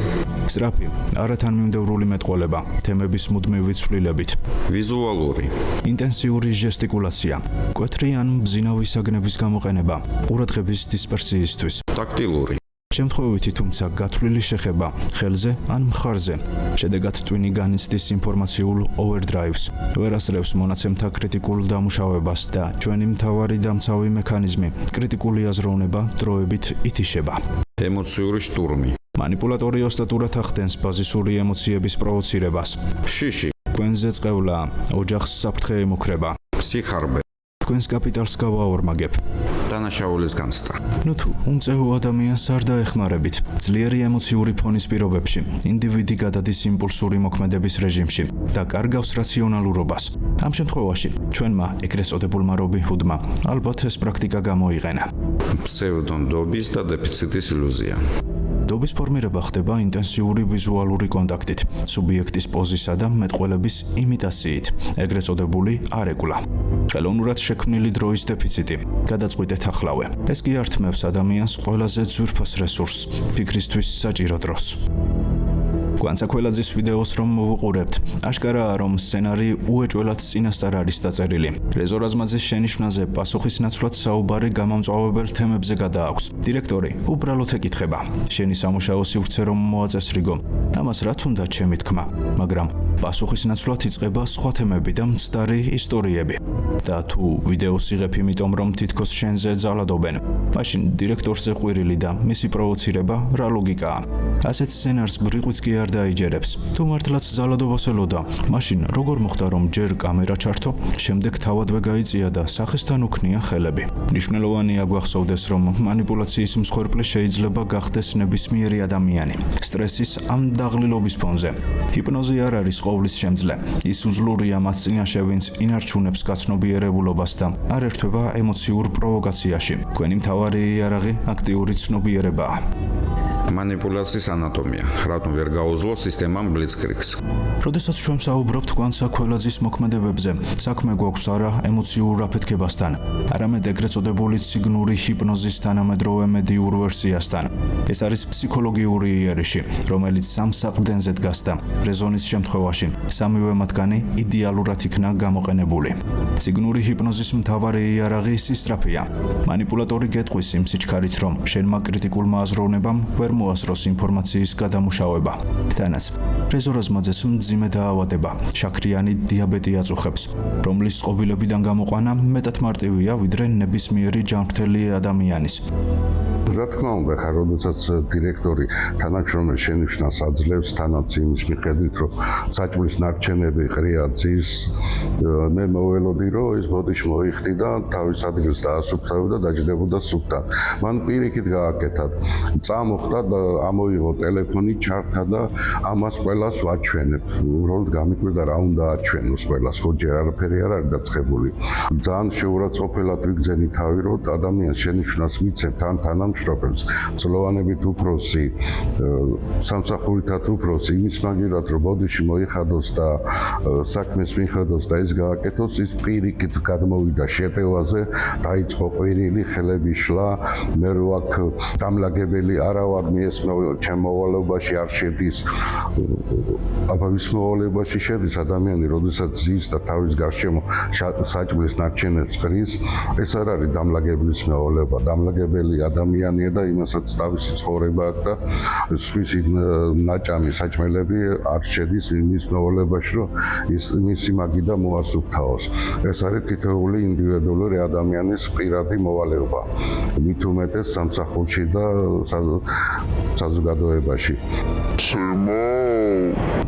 სწრაფი, არათანმიმდევრული მეტყველება, თემების მუდმივი ცვლილებით. ვიზუალური. ინტენსიური ჟესტიკულაცია. მკვეთრი ან მბზინავი საგნების გამოყენება, ყურადღების დისპერსიისთვის. ტაქტილური. შემთხვევითი, თუმცა გათვლილი შეხება ხელზე ან მხარზე. შედეგად ტვინი განიცდის ინფორმაციულ ოვერდრაივს, ვერ ასწრებს მონაცემთა კრიტიკულ დამუშავებას და ჩვენი მთავარი დამცავი მექანიზმი, კრიტიკული აზროვნება დროებით ითიშება. ემოციური შტურმი. მანიპულატორი ოსტატურად ახდენს ბაზისური ემოციების პროვოცირებას. შიში. თქვენზე წყევლა, ოჯახს საფრთხე ემუქრება. სიხარბე. თქვენს კაპიტალს გავაორმაგებ. დანაშაულის განცდა. თუ უმწეო ადამიანს არ დაეხმარებით, ძლიერი ემოციური ფონის პირობებში, ინდივიდი გადადის იმპულსური მოქმედების რეჟიმში და კარგავს რაციონალურობას. ამ შემთხვევაში, ჩვენმა ეგრეთ წოდებულმა რობინ ჰუდმა ალბათ ეს პრაქტიკა გამოიყენა. ფსევდონდობის და დეფიციტის ილუზია. დობის ფორმირება ხდება ინტენსიური ვიზუალური კონტაქტით, სუბიექტის პოზისა და მეტყველების იმიტაციით, ეგრეთ წოდებული არეგულა. ხელოვნურად შექმნილი დროის დეფიციტი, გადაწყვიტეთ ახლავე. ეს კი ართმევს ადამიანს ყველაზე ძვირფას რესურსს, ფიქრისთვის საჭირო დროს. გვანცა კველაძის ვიდეოს რომ მოვუყურებთ, აშკარაა რომ სცენარი უეჭველად წინასწარ არის დაწერილი. რეზო რაზმაძის შენიშვნაზე პასუხის ნაცვლად საუბარი გამომწვავებელ თემებზე გადააქვს. დირექტორი უბრალოდ ეკითხება: შენი სამუშაო სივრცე რომ მოაწესრიგო? ამას რაც უნდა ჩემი თქმა, მაგრამ პასუხის ნაცვლად იწყება სხვა თემები და მცდარი ისტორიები. და თუ ვიდეოს იღებ იმიტომ რომ თითქოს შენზე ძალადობენ, მაშინ დირექტორზე ყვირილი და მისი პროვოცირება რა ლოგიკაა? ასეთ სცენარს ბრიყვიც კი არ დაიჯერებს. თუ მართლაც ძალადობას ელოდა, მაშინ როგორ მოხდა რომ ჯერ კამერა ჩართო, შემდეგ თავადვე გაიწია და სახესთან უქნია ხელები? მნიშვნელოვანია გვახსოვდეს რომ მანიპულაციის მსხვერპლი შეიძლება გახდეს ნებისმიერი ადამიანი. სტრესის ამ დაღლილობის ფონზე. ჰიპნოზი არ არის ყოვლის შემძლე. ის უძლურია მას წინაშე, ვინც ინარჩუნებს გაცნობიერებულობას და არ ერთვება ემოციურ პროვოკაციაში. თქვენი მთავარი იარაღი აქტიური ცნობიერებაა. მანიპულაციის ანატომია. რატომ ვერ გაუძლო სისტემამ ბლიცკრიგს? როდესაც ჩვენ საუბრობთ გვანცა კველაძის მოქმედებებზე, საქმე გვაქვს არა ემოციურ აფეთქებასთან, არამედ ეგრეთ წოდებული ციგნური ჰიპნოზის თანამედროვე მედიურ ვერსიასთან. ეს არის ფსიქოლოგიური იერიში, რომელიც სამ საყრდენზე დგას და რეზონის შემთხვევაში სამივე მათგანი იდეალურად იქნა გამოყენებული. ციგნური ჰიპნოზის მთავარი იარაღი სისწრაფეა. მანიპულატორი გეტყვის იმ სიჩქარით, რომ შენმა კრიტიკულმა აზროვნებამ ვერ მოასწროს ინფორმაციის გადამუშავება. თანაც რეზორაზმაძეს მძიმე დაავადება, შაქრიანი დიაბეტი აწუხებს, რომლის წყობილებიდან გამოყვანა მეტად მარტივია, ვიდრე ნებისმიერი ჯანმრთელი ადამიანის. რა თქმა უნდა, ხა როდესაც დირექტორი თანამშრომელს შენიშვნას აძლევს თანაც იმის მიხედვით, რომ საჭმლის ნარჩენები ყრია ძის, მე მოველოდი, რომ ეს ბოდიში მოიხდი და თავის ადგილს დაასუფთავებდა, დაჯდებოდა სუფთან. მან პირიქით გააკეთა. წამოხდა და ამოიღო ტელეფონი, ჩართა და ამას ყველას ვაჩვენებ. უბრალოდ გამიკვირდა რა უნდა აჩვენოს ყველას, ხო ჯერ არაფერი არ არის დაწყებული. ძალიან შეურაცხყოფელად ვიგზენი თავი, რომ ადამიანს შენიშვნას მიცემ თან თანამშრომელს, წლოვანებით უფროსი, სამსახურითაც უფროსი, იმის მაგივრად, რომ ბოდიში მოიხადოს და საქმეს მიხედოს და ეს გააკეთოს, ის პირიქით გადმოვიდა შეტევაზე, დაიწყო ყვირილი, ხელები შლა, მე რო აქ დამლაგებელი არა ვარ, მიესმო ჩემ მოვალეობაში არ შედის. აბა ვის მოვალეობაში შედის ადამიანი, როდესაც ზის და თავის გარშემო საჭმლის ნარჩენებს ყრის, ეს არ არის დამლაგებლის მოვალეობა, დამლაგებელი ადამიანია და იმასაც თავისი ცხოვრება აქვს და სხვისი ნაჭამი საჭმელები არ შედის იმის მოვალეობაში, რომ ის მისი მაგიდა მოასუფთავოს. ეს არის თითოეული ინდივიდუალური ადამიანის პირადი მოვალეობა. მით უმეტეს სამსახურში და საზოგადოებაში.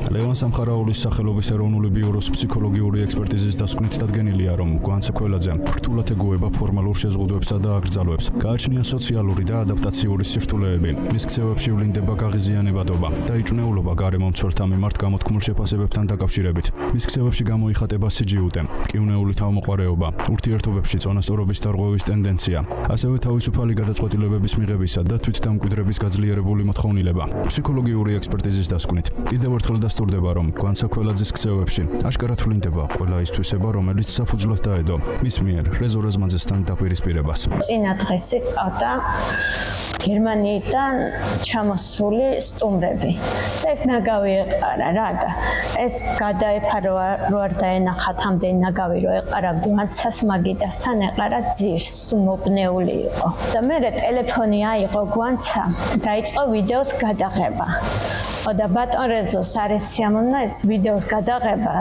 ლევან სამხარაულის სახელობის ეროვნული ბიუროს ფსიქოლოგიური ექსპერტიზის დასკვნით დადგენილია, რომ გვანცა ქველაძე რთულად ეგუება ფორმალურ შეზღუდვებსა და აკრძალვებს. გააჩნია სოციალური და ადაპტაციური სირთულეები. მის ქცევებში ვლინდება გაღიზიანებადობა და იჭვნეულობა გარემომცველთა მიმართ გამოთქმულ შეფასებებთან დაკავშირებით. მის ქცევებში გამოიხატება სიჯიუტე, კივნეული თავმოყარეობა, ურთიერთობებში წონასწორობის დარღვევის ტენდენცია, ასევე თავისუფალი გადაწყვეტილებების მიღებისა და თვითდამკვიდრების გაძლიერებული მოთხოვნილება. ფსიქოლოგიური ექსპერტიზის დასკვნით კიდევ ერთხელ დასტურდება, რომ გვანცა ქველაძის ქცევებში აშკარად ვლინდება ყველა ის თვისება, რომელიც საფუძვლად დაედო მის მიერ რეზორაზმაძესთან დაპირისპირებას. წინა დღესით ყავდა გერმანიიდან ჩამოსული სტუმრები. და ეს ნაგავი ეყარა რა და ეს გადაეფარო რო არ დაენახათ ამდენი ნაგავი რო ეყარა გვანცას მაგიდასთან ეყარა ძირს, მოპნეული იყო. და მე ტელეფონი აიღო გვანცა, დაიწყო ვიდეოს გადაღება. და ბატონ რეზოს არის სიამოვნა ეს ვიდეოს გადაღება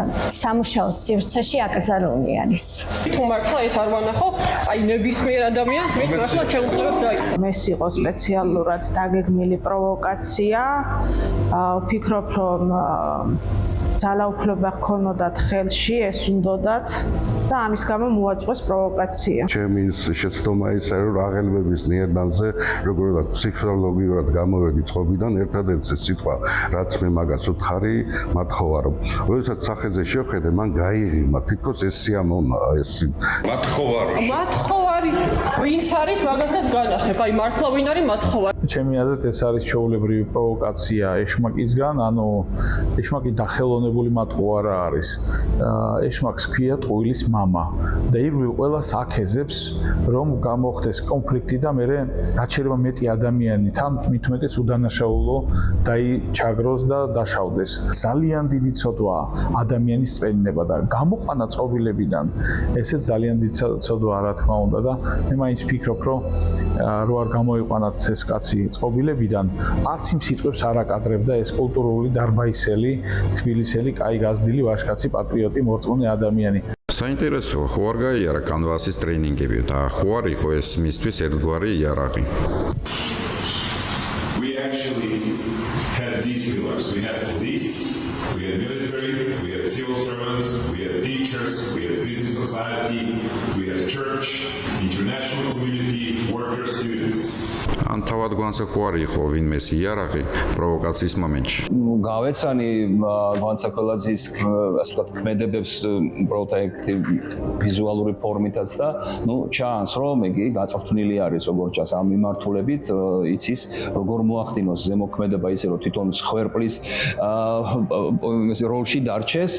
სამუშაო სივრცეში აკრძალული არის. თუ მართლა ეს არ ვანახო, აი ნებისმიერ ადამიანს მის მართლა შეუძლებს დაიწყო. ეს იყო სპეციალურად დაგეგმილი პროვოკაცია. ვფიქრობ, რომ ძალაუფლება ჰქონოდათ ხელში, ეს უნდოდათ და ამის გამო მოაწყვეს პროვოკაცია. ჩემი შეცდომა ის არის, რომ აღელვების ნიადანზე, როგორც ფსიქოლოგიურად გამოვედი წყობიდან, ერთადერთი სიტყვა, რაც მე მაგას ვთხარი, მათხოვარ. როდესაც სახეზე შევხედე, მან გაიღიმა, თითქოს ეს სიამოვნა, ეს მათხოვარო. მათხოვარი, ვინც არის მაგასაც განახებ, აი მართლა ვინ არის მათხოვარი. ჩემი აზრით ეს არის ჩვეულებრივი პროვოკაცია ეშმაკისგან, ანუ ეშმაკი დახელოვნებული მათხოვარა არის. ეშმაკს ქვია ტყუილის მამა და ირგვლივ ყველას აქეზებს, რომ გამოხდეს კონფლიქტი და მერე რაც შეიძლება მეტი ადამიანი თან მით უმეტეს უდანაშაულო ჩაგროს და დაშავდეს. ძალიან დიდი ცოდვაა ადამიანის წვენება და გამოყვანა წყობილებიდან ესეც ძალიან დიდი ცოდვაა რა თქმა უნდა და მე მაინც ვფიქრობ, რომ რო არ გამოიყვანათ ეს კაცი წყობილებიდან, არც იმ სიტყვებს არ აკადრებდა ეს კულტურული დარბაისელი, თბილისელი, კაი გაზრდილი ვაჟკაცი, პატრიოტი, მორწმუნე ადამიანი. საინტერესოა, ხო არ გაიარა კანვასის ტრეინინგები და ხო არ იყო ეს მისთვის ერთგვარი იარაღი. We actually had these pillars. We had police, we had military, we had civil servants, we had teachers, we had business society, we had church, international community, workers, students. ან თავად გვანცა ხო არ იყო ვინმეს იარაღი პროვოკაციის მომენტში. გავეცანი გვანცა ქველაძის ასე ვთქვათ ქმედებებს პროექტი ვიზუალური ფორმითაც და ჩანს რომ იგი გაწვრთნილი არის როგორც ჩანს ამ მიმართულებით იცის როგორ მოახდინოს ზემოქმედება ისე რომ თვითონ მსხვერპლის როლში დარჩეს,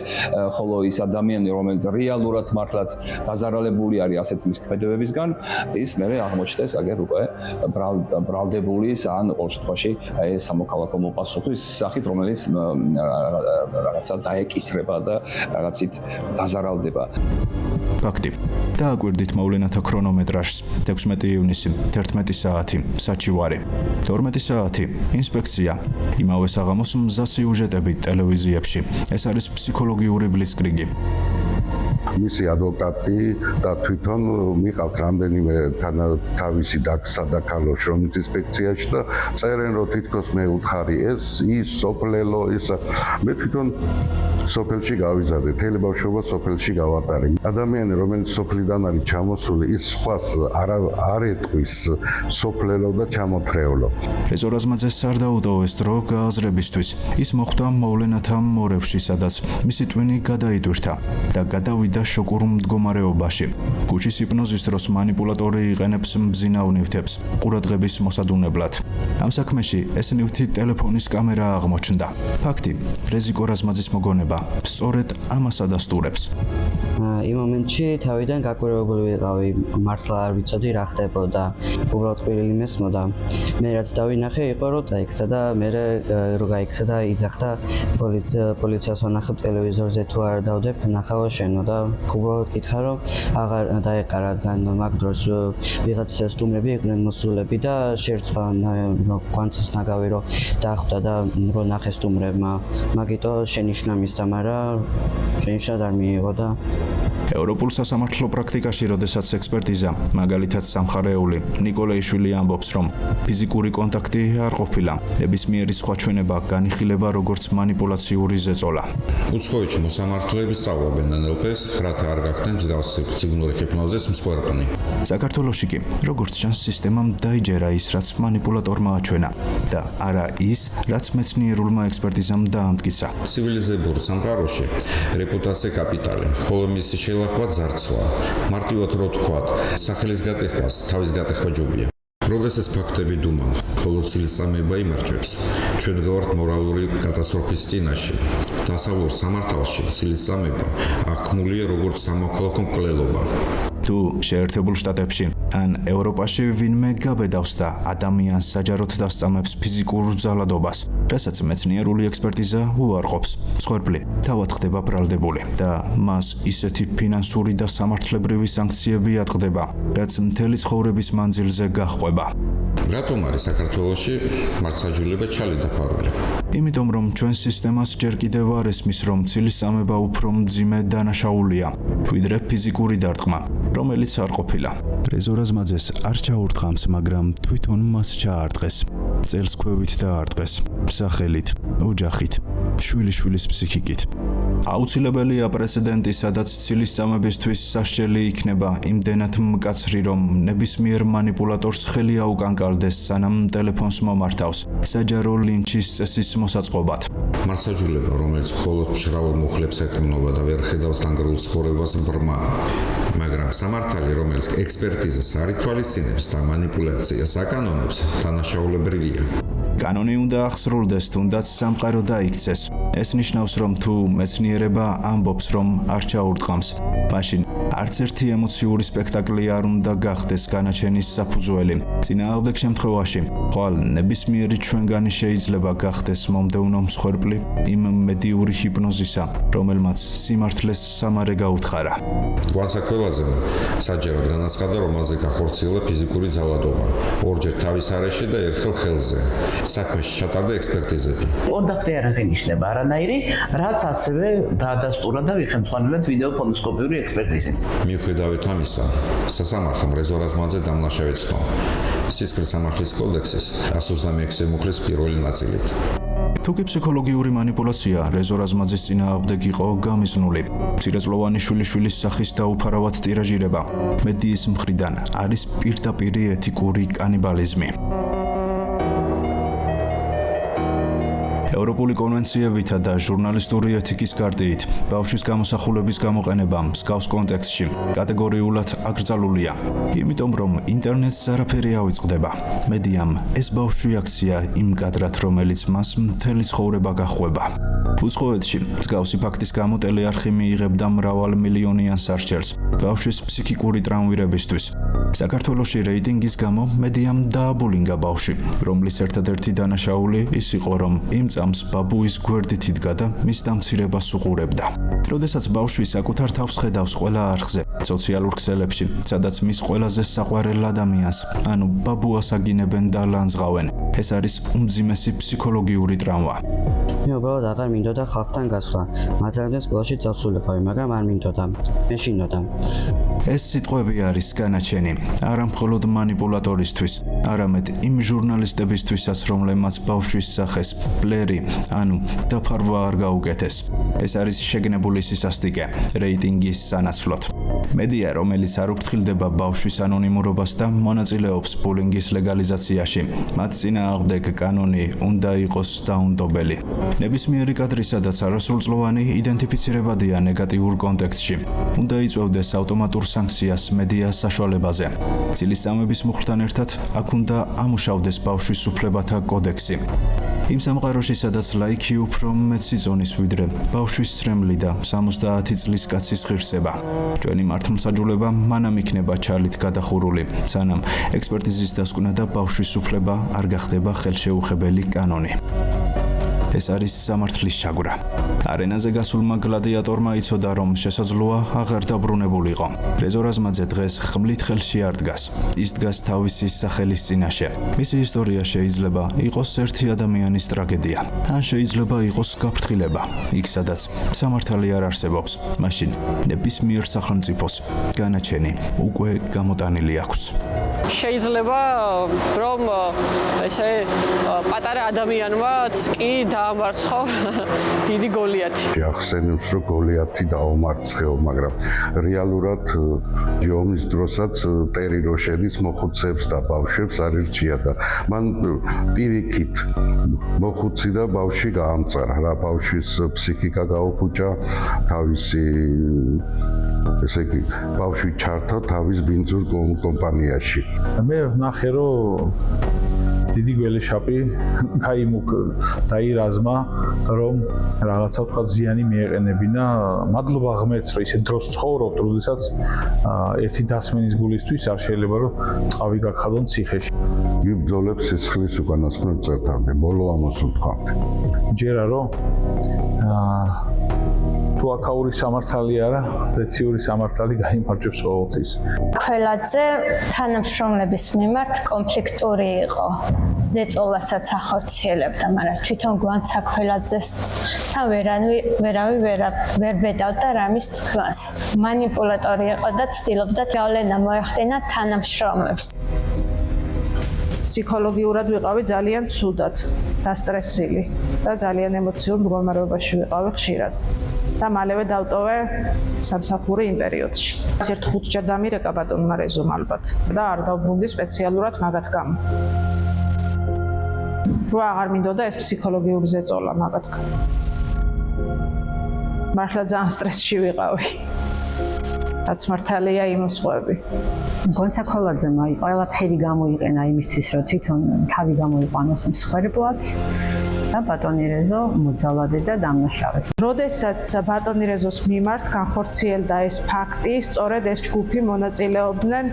ხოლო ის ადამიანი, რომელიც რეალურად მართლაც დაზარალებული არის ასეთ მისქმედებებისგან, ის მე აღმოჩნდეს აგერ უკვე ბრალდებული ან ყოველ შემთხვევაში სამოქალაქო მოპასუხის სახით, რომელიც რაღაცა დაეკისრება და რაღაცით დაზარალდება. ფაქტი. დააკვირდით მოვლენათა ქრონომეტრაჟს 16 ივნისი 11 საათი საჩივარი 12 საათი ინსპექცია იმავე საღამოს მზა სიუჟეტები ტელევიზიებში ეს არის ფსიქოლოგიური ბლიცკრიგი მისი ადვოკატი და თვითონ მიყავთ რამდენიმე თავისი სადაქალო შრომის ინსპექციაში და წერენ რომ თითქოს მე უთხარი ეს ის სოფლელო ის მე თვითონ სოფელში გავიზარდე თელი ბავშვობა სოფელში გავატარე ადამიანი რომელიც სოფლიდან არის ჩამოსული ის სხვას არ ეტყვის სოფლელო და ჩამოთრევლო ეზო რაზმაძეს არ დაუტოვეს დრო გააზრებისთვის ის მოხვდა მოვლენათა მორევში სადაც მისი ტვინი გადაიტვირთა და გადავიდა შოკურ მდგომარეობაში. კუჩის ჰიპნოზის დროს манипуляტორი იყენებს მბზინავ ნივთებს ყურადღების მოსადუნებლად. ამ საქმეში ეს ნივთი ტელეფონის კამერა აღმოჩნდა. ფაქტი, რეზიკო რაზმაძის მოგონება სწორედ ამას ადასტურებს. იმ მომენტში თავიდან გაკვირვებული ვიყავი, მართლა არ ვიცოდი რა ხდებოდა. უბრალოდ ყვირილი მესმოდა. მე რაც დავინახე იყო რომ დაიქცა და მე რო გაიქცა და იძახდა პოლიციას ვანახებ ტელევიზორზე თუ არ დავდებ ნახავ შენო და უბრალოდ კითხა რომ აღარ დაეყარა რადგან მაგ დროს ვიღაც სტუმრები იყვნენ მოსულები და შერწყვა კვანცის ნაგავი რომ დახვდა და რო ნახე სტუმრებმა მაგიტო შენიშნა მისცა მაგრამ შენიშნა არ მიიღო და ევროპულ სასამართლო პრაქტიკაში, როდესაც ექსპერტიზა, მაგალითად სამხარეული ნიკოლეიშვილი ამბობს, რომ ფიზიკური კონტაქტი არ ყოფილა, ნებისმიერი სხვა ჩვენება განიხილება როგორც манипуляციური ზეწოლა. უცხოეთში მოსამართლეები სწავლობენ NLP-ს, რათა არ გახდნენ მსგავსი ფსიქოლოგიური ჰიპნოზის მსხვერპლი. საქართველოში კი, როგორც ჩანს, სისტემამ დაიჯერა ის, რაც манипуляტორმა აჩვენა და არა ის, რაც მეცნიერულმა ექსპერტიზამ დაამტკიცა. ცივილიზებურ სამყაროში რეპუტაცია კაპიტალი, ხოლო მისი შელახვა ძარცვა. მარტივად რო თქვათ, სახელის გატეხვას თავის გატეხვა ჯობია. როდესაც ფაქტები დუმან, ხოლო ცილისწამება იმარჯვებს. ჩვენ გავართ მორალური კატასტროფის წინაშე. დასავლურ სამართალში ცილისწამება აღქმულია როგორც სამოქალაქო მკვლელობა. თუ შეერთებულ შტატებში ან ევროპაში ვინმე გაბედავს და ადამიანს საჯაროდ დასწამებს ფიზიკურ ძალადობას, რასაც მეცნიერული ექსპერტიზა უარყოფს, მსხვერპლი თავად ხდება ბრალდებული და მას ისეთი ფინანსური და სამართლებრივი სანქციები ატყდება, რაც მთელი ცხოვრების მანძილზე გაჰყვება. რატომ არის საქართველოში მართლმსაჯულება ჩალიდაფარული? იმიტომ რომ ჩვენ სისტემას ჯერ კიდევ არ ესმის რომ ცილისწამება უფრო მძიმე დანაშაულია, ვიდრე ფიზიკური დარტყმა, რომელიც არ ყოფილა. რეზო რაზმაძეს არ ჩაურტყამს, მაგრამ თვითონ მას ჩაარტყეს. წელს ქვევით დაარტყეს, სახელით, ოჯახით, შვილიშვილის ფსიქიკით. აუცილებელია პრეცედენტი, სადაც ცილისწამებისთვის სასჯელი იქნება იმდენად მკაცრი, რომ ნებისმიერ манипуляტორს ხელი აუკანკალდეს, სანამ ტელეფონს მომართავს, საჯარო ლინჩის წესის მოსაწყობად. მართლმსაჯულება, რომელიც მხოლოდ მშრალ მუხლებს ეკრმნობა და ვერ ხედავს დანგრეულ ცხოვრებას ბრმა. მაგრამ სამართალი, რომელიც ექსპერტიზას არ ითვალისწინებს და манипуляციას აკანონებს, დანაშაულებრივია. კანონი უნდა აღსრულდეს, თუნდაც სამყარო დაიქცეს. ეს ნიშნავს, რომ თუ მეცნიერება ამბობს, რომ არ ჩაურტყამს, მაშინ არც ერთი ემოციური სპექტაკლი არ უნდა გახდეს განაჩენის საფუძველი. წინააღმდეგ შემთხვევაში, ხვალ ნებისმიერი ჩვენგანი შეიძლება გახდეს მომდევნო მსხვერპლი იმ მედიური ჰიპნოზისა, რომელმაც სიმართლეს სამარე გაუთხარა. გვანცა ყველაზე საჯაროდ განაცხადა, რომ მასზე გახორციელა ფიზიკური ძალადობა, ორჯერ თავის არეში და ერთხელ ხელზე. საქმეში ჩატარდა ექსპერტიზები. კონტაქტი არ აღინიშნება არანაირი, რაც ასევე დაადასტურა და ვიხემცხანებათ ვიდეო ფონოსკოპიური ექსპერტიზი. მიუხედავად ამისა, სასამართლომ რეზო რაზმაძე დამნაშავედ ცნო. სისხლის სამართლის კოდექსის 126 მუხლის პირველი ნაწილით. თუკი ფსიქოლოგიური манипуляცია რეზო რაზმაძის წინააღმდეგ იყო გამიზნული, მცირეწლოვანი შვილიშვილის სახის დაუფარავად ტირაჟირება, მედიის მხრიდან არის პირდაპირი ეთიკური კანიბალიზმი. ევროპული კონვენციებითა და ჟურნალისტური ეთიკის გარტიით ბავშვის გამოსახულების გამოყენება მსგავს კონტექსტში კატეგორიულად აკრძალულია. იმიტომ რომ ინტერნეტს არაფერი ავიწყდება. მედიამ ეს ბავშვი აქცია იმ კადრად, რომელიც მას მთელი ცხოვრება გაჰყვება. უცხოეთში მსგავსი ფაქტის გამო ტელეარხი მიიღებდა მრავალმილიონიან სარჩელს ბავშვის ფსიქიკური ტრავმირებისთვის. საქართველოში რეიტინგის გამო მედიამ დააბულინგა ბავშვი, რომლის ერთადერთი დანაშაული ის იყო, რომ იმ წამს ბაბუის გვერდით იდგა და მის დამცირებას უყურებდა. როდესაც ბავშვი საკუთარ თავს ხედავს ყველა არხზე, სოციალურ ქსელებში, სადაც მის ყველაზე საყვარელ ადამიანს, ანუ ბაბუას აგინებენ და ლანძღავენ, ეს არის უმძიმესი ფსიქოლოგიური ტრავმა. მე უბრალოდ აღარ მინდოდა ხალხთან გასვლა. მათგან სკოლაში წავსულიყავი, მაგრამ არ მინდოდა. მე შინოდა. ეს სიტყვები არის განაჩენი, არა მხოლოდ манипуляტორისთვის, არამედ იმ ჟურნალისტებისთვისაც, რომლებმაც ბავშვის სახეს ბლერი, ანუ დაფარვა არ გაუკეთეს. ეს არის შეგნებული სისასტიკე, რეიტინგის სანაცვლოდ. მედია, რომელიც არ უფრთხილდება ბავშვის ანონიმურობას და მონაწილეობს ბულინგის ლეგალიზაციაში, მათ წინააღმდეგ კანონი უნდა იყოს დაუნდობელი. ნებისმიერი კადრი, სადაც არასრულწლოვანი იდენტიფიცირებადია ნეგატიურ კონტექსტში, უნდა იწვევდეს ავტომატურ სანქციას მედიას საშუალებაზე. წილისწამების მუხლთან ერთად აქ უნდა ამუშავდეს ბავშვის უფლებათა კოდექსი. იმ სამყაროში, სადაც ლაიქი უფრო მეტ სიწონის ვიდრე ბავშვის ცრემლი და 70 წლის კაცის ღირსება. ჩვენი მართლმსაჯულება მანამ იქნება ჩალით გადახურული, სანამ ექსპერტიზის დასკვნა და ბავშვის უფლება არ გახდება ხელშეუხებელი კანონი. ეს არის სამართლის ჩაგვრა. არენაზე გასულმა გლადიატორმა იცოდა, რომ შესაძლოა აღარ დაბრუნებულიყო. რეზო რაზმაძე დღეს ხმლით ხელში არ დგას. ის დგას თავისი სახელის წინაშე. მისი ისტორია შეიძლება იყოს ერთი ადამიანის ტრაგედია, ან შეიძლება იყოს გაფრთხილება. იქ, სადაც სამართალი არ არსებობს, მაშინ ნებისმიერ სახელმწიფოს განაჩენი უკვე გამოტანილი აქვს. შეიძლება რომ ესე პატარა ადამიანმაც კი დაამარცხო დიდი გოლიათი. ახსენებს, რომ გოლიათი დაამარცხეო, მაგრამ რეალურად ომის დროსაც ტერი რო შედის მოხუცებს და ბავშვებს არ ირჩია და მან პირიქით მოხუცი და ბავშვი გაამწარა რა, ბავშვის ფსიქიკა გაუფუჭა, თავისი ესე იგი ბავშვი ჩართა თავის ბინძურ კომპანიაში. მე ვნახე, რომ დიდი გველეშაპი დაირაზმა, რომ რაღაცა თქვა ზიანი მიეყენებინა. მადლობა ღმერთს, რომ ისე დროს ცხოვრობთ, როდესაც ერთი დასმენის გულისთვის არ შეიძლება რომ ტყავი გაგხადონ ციხეში. ვიბრძოლებ სისხლის უკანასკნელ წერტამდე, ბოლო ამას ვთქვამთ. ჯერა რომ თუ აქაური სამართალი არა, ზეციური სამართალი გაიმარჯვებს ყოველთვის. ხველაძე თანამშრომლების მიმართ კონფლიქტური იყო. ზეწოლასაც ახორციელებდა, მაგრამ თვითონ გვანცა ხველაძეს თან ვერავი ვერ ბედავდა რამის თქმას. манипуляტორი იყო და ცდილობდა გავლენა მოეხდინა თანამშრომლებს. ფსიქოლოგიურად ვიყავი ძალიან ცუდად, დასტრესილი და ძალიან ემოციურ მდგომარეობაში ვიყავი ხშირად. და მალევე დავტოვე სამსახური იმ პერიოდში. ერთ 5 ჯერ დამირეკა ბატონმა რეზომ ალბათ და არ დავბრუნდი სპეციალურად მაგათ გამო. რო აღარ მინდოდა ეს ფსიქოლოგიური ზეწოლა მაგათ გამო. მართლა ძალიან სტრესში ვიყავი. რაც მართალია იმოსყვები. გონცა ხოლაძემ აი ყველაფერი გამოიყენა იმისთვის, რომ თვითონ თავი გამოიყვანოს მსხვერპლად. და ბატონი რეზო მოძალადე და დამნაშავე. როდესაც ბატონი რეზოს მიმართ განხორციელდა ეს ფაქტი, სწორედ ეს ჯგუფი მონაწილეობდნენ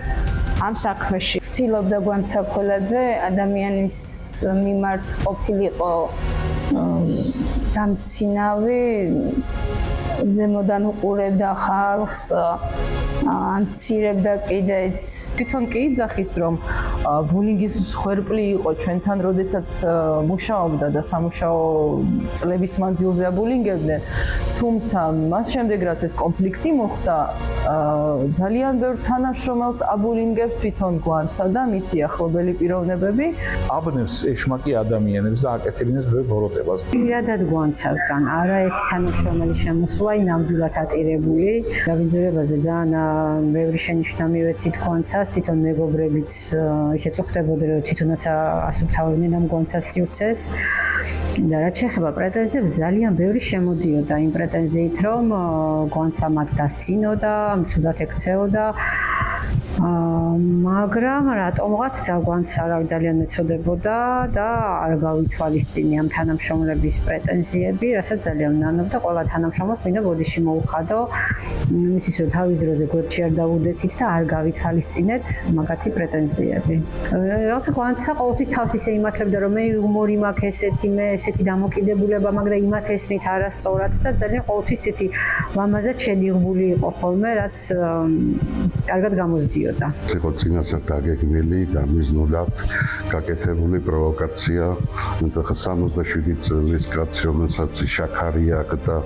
ამ საქმეში. ცდილობდა გვანცა ხოლაძე ადამიანის მიმართ ყოფილიყო დამცინავი, ზემოდან უყურებდა ხალხს, ანცირებდა კიდეც. თვითონ კი იძახის, რომ ბულინგის მსხვერპლი იყო ჩვენთან, როდესაც მუშაობდა და სამუშაო წლების მანძილზე აბულინგებდნენ. თუმცა მას შემდეგ რაც ეს კონფლიქტი მოხდა, ძალიან ბევრ თანამშრომელს აბულინგებს თვითონ გვანცა და მისი ახლობელი პიროვნებები აბნევს ეშმაკი ადამიანებს და აკეთებინებს ბევრ ბოროტებას. პირადად გვანცასგან არაერთი თანამშრომელი შემოსულა ნამდვილად ატირებული. დაბინძურებაზე ძალიან ბევრი შენიშვნა მივეცით გვანცას, თვითონ მეგობრებიც ისეც ხდებოდა, რომ თვითონაც ასუფთავებდნენ ამ გვანცას სივრცეს. და რაც შეეხება პრეტენზიებს, ძალიან ბევრი შემოდიოდა იმ პრეტენზიით, რომ გვანცა მათ დასცინოდა, მცუდად ექცეოდა. მაგრამ რატომღაც გვანცა ძალიან ეცოდებოდა და არ გავითვალისწინე ამ თანამშრომლების პრეტენზიები, რასაც ძალიან ვნანობ და ყველა თანამშრომელს მინდა ბოდიში მოუხადო იმისთვის, რომ თავის დროზე გვერდში არ დავუდეთით და არ გავითვალისწინეთ მაგათი პრეტენზიები. რაღაცა გვანცა ყოველთვის თავს ისე იმართლებდა, რომ მე იუმორი მაქვს ესეთი, მე ესეთი დამოკიდებულება, მაგრამ იმათ ესმით არასწორად და ძალიან ყოველთვის ესეთი ლამაზად შედიღბული იყო ხოლმე, რაც კარგად გამოსდიოდა. იყო წინასწარ დაგეგმილი, გამიზნულად გაკეთებული პროვოკაცია, თუმცა 67 წლის კაცი, რომელსაც შაქარი აქვს და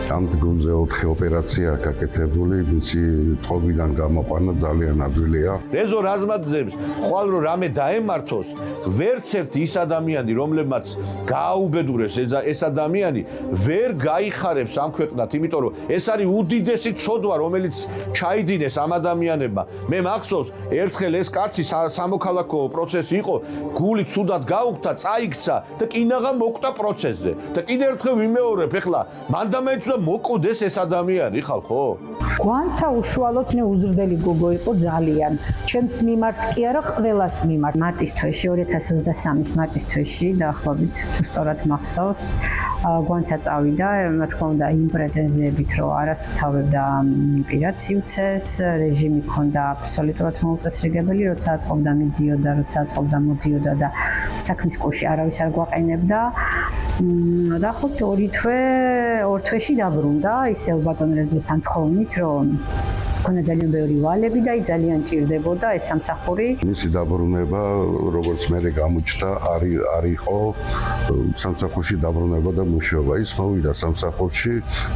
ამ გუნზე 4 ოპერაცია გაკეთებული, მისი წყობიდან გამოყვანა ძალიან ადვილია. რეზო რაზმაძეებს ხვალ რომ რამე დაემართოს, ვერც ერთ ის ადამიანი, რომლებმაც გააუბედურეს ეს ადამიანი, ვერ გაიხარებს ამ ქვეყნად, იმიტომ რომ ეს არის უდიდესი ცოდვა, რომელიც ჩაიდინეს ამ ადამიანებმა. მე მახსოვს, ერთხელ ეს კაცი სამოქალაქო პროცესი იყო, გული ცუდად გაუგთა, წაიქცა და კინაღამ მოკვდა პროცესზე. და კიდევ ერთხელ ვიმეორებ, ეხლა მანდამეც უნდა მოკვდეს ეს ადამიანი, ხო? გვანცა უშუალოდ უზრდელი გოგო იყო ძალიან. ჩემს მიმართ კი არა, ყველას მიმართ. მარტის თვეში 2023-ის მარტის თვეში დაახლოებით თუ სწორად მახსოვს, გვანცა წავიდა, რა თქმა უნდა, იმ პრეტენზიებით, რომ არასუფთავებდა პირად სივრცეს, რეჟიმი ჰქონდა აბსოლუტურად მოუწესრიგებელი, როცა აწყობდა მიდიოდა, როცა აწყობდა მოდიოდა და საქმის კურსში არავის არ გვაყენებდა. დაახლოებით 2 თვეში დაბრუნდა ისევ ბატონ რეზოსთან თხოვნით, რომ ქონდა ძალიან ბევრი ვალები და ძალიან ჭირდებოდა ეს სამსახური. მისი დაბრუნება, როგორც მე გამოჩნდა, არ იყო სამსახურში დაბრუნება და მუშაობა. ის მოვიდა სამსახურში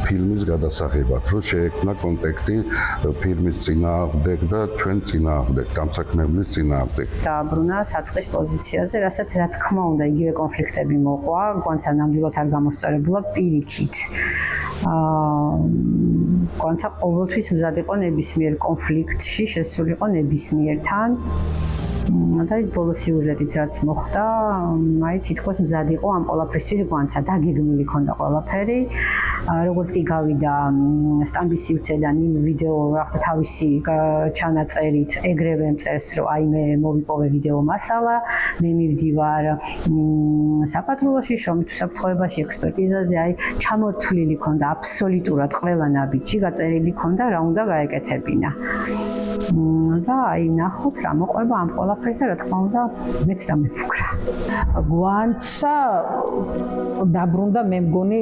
ფილმის გადასაღებად, რომ შეექმნა კონტაქტი ფილმის წინააღმდეგ და ჩვენ წინააღმდეგ, დამსაქმებლის წინააღმდეგ. დაბრუნა საწყის პოზიციაზე, რასაც რა თქმა უნდა იგივე კონფლიქტები მოყვა, გვანცა ნამდვილად არ გამოსწორებულა პირიქით. გვანცა ყოველთვის მზად იყო ნებისმიერ კონფლიქტში შესულიყო ნებისმიერთან. და ის ბოლო სიუჟეტიც რაც მოხდა, აი თითქოს მზად იყო ამ ყველაფრისთვის გვანცა, დაგეგმილი ქონდა ყველაფერი. როგორც კი გავიდა სტამბის სივრცედან იმ ვიდეო რაღაცა თავისი ჩანაწერით, ეგრევე მწერს, რომ აი მე მოვიპოვე ვიდეო მასალა, მე მივდივარ საპატრულოში, შრომით უსაფრთხოებაში, ექსპერტიზაზე, აი ჩამოთვლილი ქონდა აბსოლუტურად ყველა ნაბიჯი, გაწერილი ქონდა რა უნდა გაეკეთებინა. და აი ნახოთ რა მოყვება ამ ყველაფერზე, რა თქმა უნდა, მეც დამიფუქრა. გვანცა დაბრუნდა მე მგონი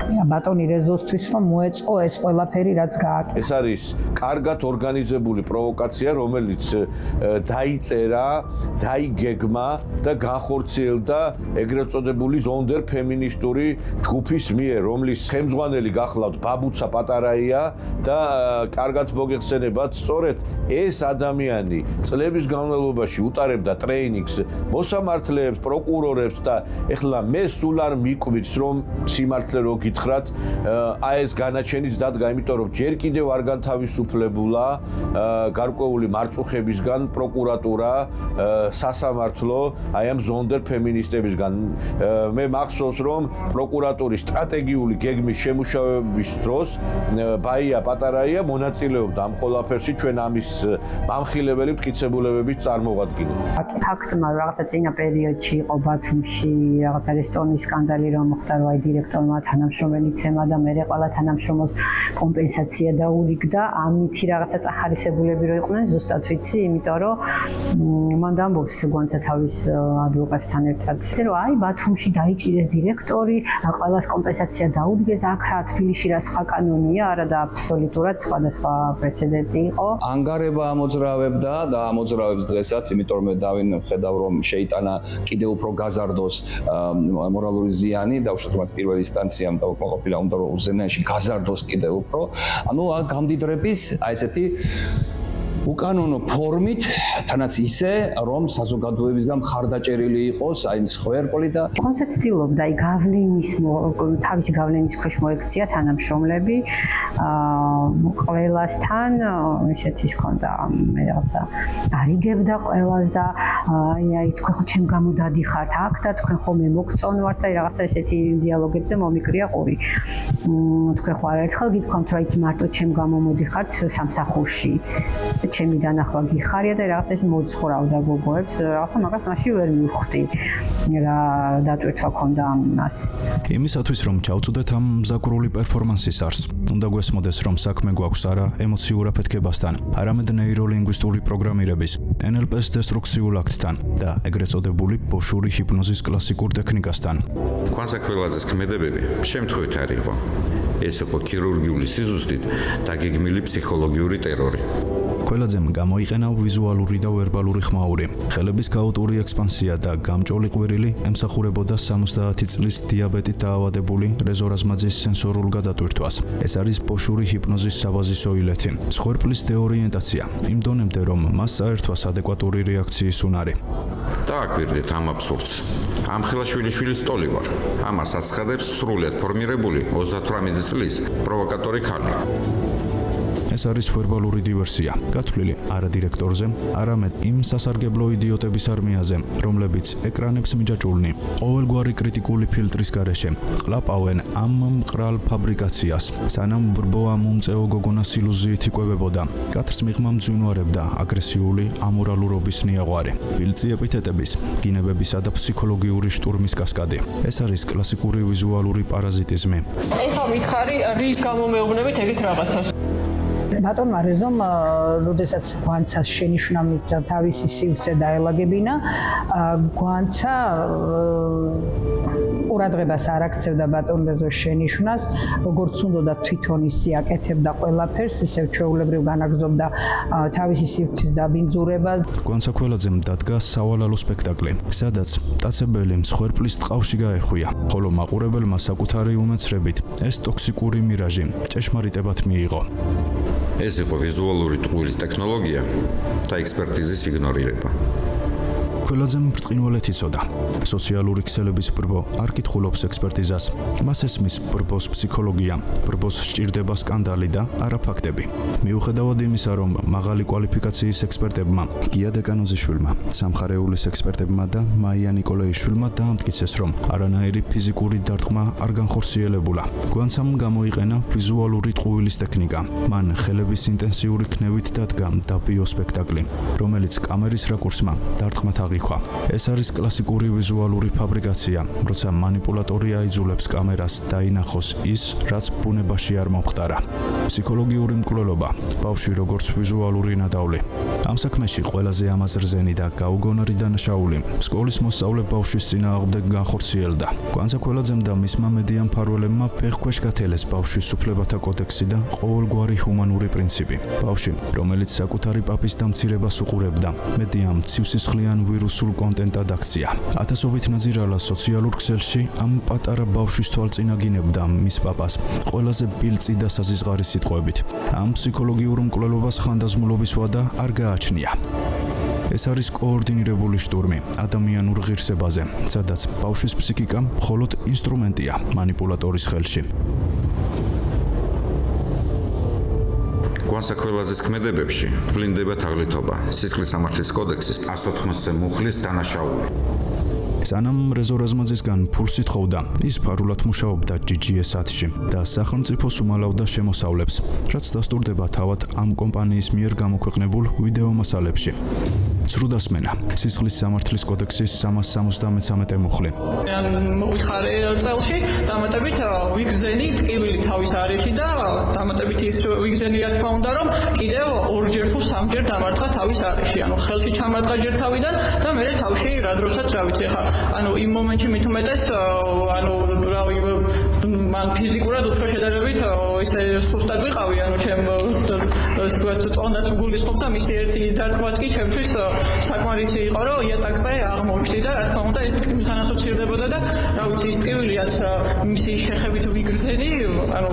ბატონი რეზოსთვის, რომ მოეწყო ეს ყველაფერი, რაც გააკეთა. ეს არის კარგად ორგანიზებული პროვოკაცია, რომელიც დაიწერა, დაიგეგმა და განხორციელდა ეგრეთ წოდებული ზონდერ ფემინისტური ჯგუფის მიერ, რომლის ხელმძღვანელი გახლავთ ბაბუცა პატარაია და კარგად მოგეხსენებათ, სწორედ ეს ადამიანი წლების განმავლობაში უტარებდა ტრეინინგს მოსამართლეებს, პროკურორებს და ეხლა მე სულ არ მიკვირს, რომ სიმართლე რო გითხრათ, აი ეს განაჩენიც დადგა, იმიტომ რომ ჯერ კიდევ არ განთავისუფლებულა გარკვეული მარწუხებისგან პროკურატურა, სასამართლო, აი ამ ზონდერ ფემინისტებისგან. მე მახსოვს, რომ პროკურატურის სტრატეგიული გეგმის შემუშავების დროს ბაია პატარაია მონაწილეობდა ამ ყველაფერში, ჩვენ ამის მამხილებელი მტკიცებულებებით წარმოვადგინეთ. ფაქტმა რაღაცა წინა პერიოდში იყო ბათუმში რაღაცა რესტორნის სკანდალი, რომ მოხდა, რომ აი დირექტორმა თანამშრომელი ცემა და მე ყველა თანამშრომელს კომპენსაცია დაურიგდა, ამითი რაღაცა წახარისებულები რო იყვნენ, ზუსტად ვიცი, იმიტომ რომ მან ამბობს გვანცა თავის ადვოკატთან ერთად, რომ აი ბათუმში დაიჭირეს დირექტორი, ყველას კომპენსაცია დაურიგეს და აქ რა თბილისში რა სხვა კანონია, არა და აბსოლუტურად სხვადასხვა პრეცედენტი იყო. ანგარება ამოძრავებდა და ამოძრავებს დღესაც, იმიტომ რომ დავინ ხედავ რომ შეიტანა კიდევ უფრო გაზარდოს მორალური ზიანი და უშუალოდ პირველი ინსტანციამ და ყოფილა უნდა რომ უზენაეში გაზარდოს კიდევ უფრო. ანუ გამდიდრების აი ესეთი უკანონო ფორმით, თანაც ისე, რომ საზოგადოებისგან მხარდაჭერილი იყოს აი მსხვერპლი და კონცეფცია ცდილობდა აი გავლენის თავისი გავლენის ქვეშ მოექცია თანამშრომლები ყველასთან ისეთი ჰქონდა მე რაღაცა არიგებდა ყველას და აი თქვენ ხო ჩემ გამო დადიხართ აქ და თქვენ ხო მე მოგწონვართ და რაღაცა ესეთი დიალოგებზე მომიკრია ყური. თქვენ ხო არაერთხელ გითქვამთ რა მარტო ჩემ გამო მოდიხართ სამსახურში და ჩემი დანახვა გიხარია და რაღაცა ეს მოძღვრავდა გოგოებს რაღაცა მაგას მაშინ ვერ მივხვდი რა დატვირთვა ქონდა ამას. იმისათვის რომ ჩავწუდეთ ამ მზაკვრული პერფორმანსის არს, უნდა გვესმოდეს რომ საქმე გვაქვს არა ემოციურ აფეთქებასთან, არამედ ნეიროლინგვისტური პროგრამირების, NLP-ის დესტრუქციულ აქტთან და ეგრეთ წოდებული ბოშური ჰიპნოზის კლასიკურ ტექნიკასთან. განსაკუთრებაზე ქმედებები შემთხვევით არ იყო. ეს იყო ქირურგიული სიზუსტით დაგეგმილი ფსიქოლოგიური ტერორი. Ყველაძემ გამოიყენა ვიზუალური და ვერბალური ხმაური. ხელების ქაოტური ექსპანსია და გამჭოლი ყვირილი ემსახურებოდა 70 წლის დიაბეტით დაავადებული რეზო რაზმაძის სენსორულ გადატვირთვას. ეს არის ბოშური ჰიპნოზის საბაზისო ილეთი. მსხვერპლის დეორიენტაცია იმ დონემდე, რომ მას საერთვას ადეკვატური რეაქციის უნარი. დააკვირდით ამ აბსურდს. ამ ხელაშვილიშვილის ტოლი ვარ. ამას აცხადებს სრულად ფორმირებული 38 წლის პროვოკატორი ქალი. ეს არის ვერბალური დივერსია, გათვლილი არა დირექტორზე, არამედ იმ სასარგებლო იდიოტების არმიაზე, რომლებიც ეკრანებს მიჯაჭულნი, ყოველგვარი კრიტიკული ფილტრის გარეშე, ყლაპავენ ამ მყრალ ფაბრიკაციას, სანამ ბრბო ამ უმწეო გოგონას ილუზიით იკვებებოდა, კატრს მიღმა მძვინვარებდა აგრესიული ამორალურობის ნიაღვარი, ფილწი ეპითეტების, გინებებისა და ფსიქოლოგიური შტურმის კასკადი. ეს არის კლასიკური ვიზუალური პარაზიტიზმი. ეხლა მითხარი რის გამო მეუბნებით ეგეთ რაღაცას? ბატონმა რეზომ როდესაც გვანცას შენიშვნა მისცა თავისი სივრცე დაელაგებინა გვანცა ყურადღებას არ აქცევდა ბატონ რეზოს შენიშვნას როგორც უნდა თვითონ ისი აკეთებდა ყველაფერს ისევ ჩვეულებრივ განაგრძობდა თავისი სივრცის დაბინძურებას გვანცა ქველაძემ დადგა სავალალო სპექტაკლი სადაც მტაცებელი მსხვერპლის ტყავში გაეხვია ხოლო მაყურებელმა საკუთარი უმეცრებით ეს ტოქსიკური მირაჟი ჭეშმარიტებად მიიღო. ეს იყო ვიზუალური ტყუილის ტექნოლოგია და ექსპერტიზის იგნორირება. ქველაძემ ბრწყინვალეთ იცოდა. სოციალური ქსელების ბრბო არ კითხულობს ექსპერტიზას. მას ესმის ბრბოს ფსიქოლოგია, ბრბოს სჭირდება სკანდალი და არა ფაქტები. მიუხედავად იმისა, რომ მაღალი კვალიფიკაციის ექსპერტებმა, გია დეკანოზიშვილმა, სამხარეულის ექსპერტებმა და მაია ნიკოლეიშვილმა დაამტკიცეს, რომ არანაირი ფიზიკური დარტყმა არ განხორციელებულა. გვანცამ გამოიყენა ვიზუალური ტყუილის ტექნიკა. მან ხელების ინტენსიური ქნევით დადგა დაბიო სპექტაკლი, რომელიც კამერის რაკურსმა დარტყმად ეს არის კლასიკური ვიზუალური ფაბრიკაცია, როცა მანიპულატორი აიძულებს კამერას დაინახოს ის, რაც ბუნებაში არ მომხდარა. ფსიქოლოგიური მკვლელობა, ბავშვი როგორც ვიზუალური ნადავლი. ამ საქმეში ყველაზე ამაზრზენი და გაუგონარი დანაშაული სკოლის მოსწავლე ბავშვის წინააღმდეგ განხორციელდა. გვანცა ქველაძემ და მისმა მედია მფარველებმა ფეხქვეშ გათელეს ბავშვის უფლებათა კოდექსი და ყოველგვარი ჰუმანური პრინციპი. ბავშვი, რომელიც საკუთარი პაპის დამცირებას უყურებდა, მედიამ ცივსისხლიან ვირუსულ კონტენტად აქცია. ათასობით ნაძირალა სოციალურ ქსელში ამ პატარა ბავშვის თვალწინაგინებდა მის პაპას ყველაზე ბილწი და საზიზღარი სიტყვებით. ამ ფსიქოლოგიურ მკვლელობას ხანდაზმულობის ვადა არ გააჩნია. ეს არის კოორდინირებული შტურმი ადამიანურ ღირსებაზე, სადაც ბავშვის ფსიქიკა მხოლოდ ინსტრუმენტია მანიპულატორის ხელში. გვანცა ქველაძის ქმედებებში ვლინდება თაღლითობა, სისხლის სამართლის კოდექსის 180-ზე მუხლის დანაშაული. სანამ რეზო რაზმაძისგან ფულს ითხოვდა, ის ფარულად მუშაობდა GGS-ში და სახელმწიფოს უმალავდა შემოსავლებს, რაც დასტურდება თავად ამ კომპანიის მიერ გამოქვეყნებულ ვიდეო მასალებში. ცრუდასმენა, სისხლის სამართლის კოდექსის 373 მუხლი. მოვიხარე წელში, დამატებით ვიგზენი ტკივილი თავის არეში და დამატებით ის ვიგზენი რა თქმა უნდა, რომ კიდევ ორჯერ თუ სამჯერ დამარტყა თავის არეში. ანუ ხელში ჩამარტყა ჯერ თავიდან და მერე თავში რა დროსაც რა ვიცი ხა. ანუ იმ მომენტში მით უმეტეს ანუ რავი მან ფიზიკურად უფრო შედარებით ისე სუსტად ვიყავი, ანუ ჩემ ვთქვათ წონას გულისხმობ და მისი ერთი დარტყმაც კი ჩემთვის საკმარისი იყო, რომ იატაკზე აღმოვჩდი და რა თქმა უნდა ეს ტკივილთან ასოცირდებოდა და რა ვიცი ის ტკივილიაც მისი შეხებით ვიგრძენი, ანუ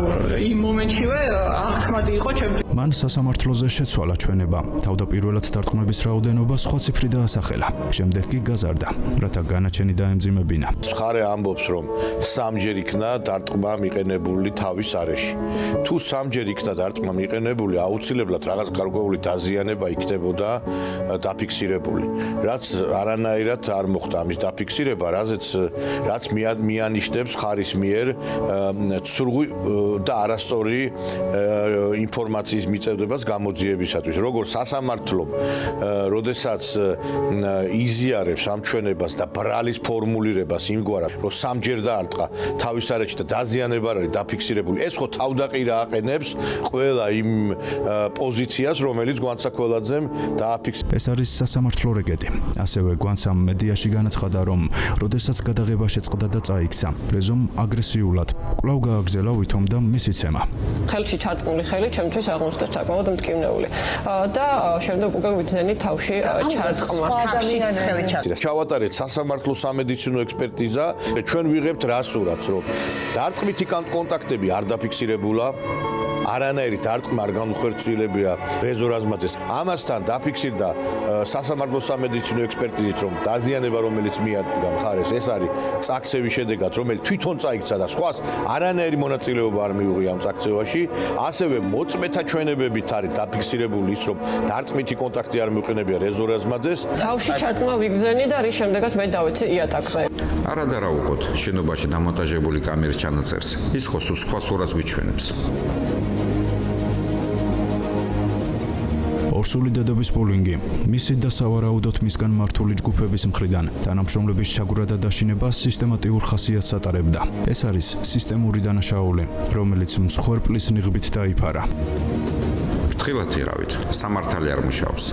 იმ მომენტშივე აღქმადი იყო ჩემთვის. მან სასამართლოზე შეცვალა ჩვენება, თავდაპირველად დარტყმების რაოდენობა სხვა ციფრი დაასახელა. შემდეგ კი გაზარდა, რათა განაჩენი დაემძიმებინა. ხარე ამბობს, რომ სამჯერ იქნა დარტყმა მიყენებული თავის არეში. თუ სამჯერ იქნა დარტყმა მიყენებული, აუცილებლად რაღაც გარკვეული დაზიანება იქნებოდა დაფიქსირებული. რაც არანაირად არ მოხდა ამის დაფიქსირება, რაც მიანიშნებს ხარის მიერ ცრუგი და არასწორი ინფორმაციის მიწევდებას გამოძიებისათვის. როგორც სასამართლომ, როდესაც იზიარებს ამ ჩვენებას და ბრალის ფორმულირებას იმგვარად, რომ სამჯერ დაარტყა თავის არეში და დაზიანება არ არის დაფიქსირებული, ეს ხო თავდაყირა აყენებს ყველა იმ პოზიციას, რომელიც გვანცა ქოლაძემ დააფიქსირა. ეს არის სასამართლო რეგეტი. ასევე გვანცამ მედიაში განაცხადა, რომ როდესაც გადაღება შეწყდა და წაიქცა, რეზომ აგრესიულად კვლავ გააგზელა ვითომდა მისი ცემა. ხელში ჩარტყმული ხელი ჩემთვის აღმოჩნდა საკმაოდ მტკივნეული და შემდეგ უკვე ვიძენი თავში ჩარტყმა. ჩავატარეთ სასამართლო სამედიცინო ექსპერტიზა, ჩვენ ვიღებთ რასურათს, რომ დარტყმითი კონტაქტები არ დაფიქსირებულა. არანაირი დარტყმა არ განუხერხებია რეზო რაზმაძეს. ამასთან დაფიქსირდა სასამართლო სამედიცინო ექსპერტიზით, რომ დაზიანება, რომელიც მიადგა მხარეს, ეს არის წაქცევის შედეგად, რომელიც თვითონ წაიქცა და სხვას არანაირი მონაწილეობა არ მიუღია ამ წაქცევაში. ასევე მოწმეთა ჩვენებებით არის დაფიქსირებული ის, რომ დარტყმითი კონტაქტი არ მიუყენებია რეზო რაზმაძეს. თავში ჩარტყმა ვიგზენი და რის შემდეგაც მე დავეცი იატაკზე. არადა რა უყოთ, შენობაში დამონტაჟებული კამერის ჩანაწერს. ის ხო სხვა სურათს გვიჩვენებს. ორსული დედობის ბულინგი, მისი და სავარაუდოდ მისგან მართული ჯგუფების მხრიდან თანამშრომლების ჩაგვრა და დაშინება სისტემატიურ ხასიათს ატარებდა. ეს არის სისტემური დანაშაული, რომელიც მსხვერპლის ნიღბით დაიფარა. ფრთხილად ირავით, სამართალი არ მუშაობს.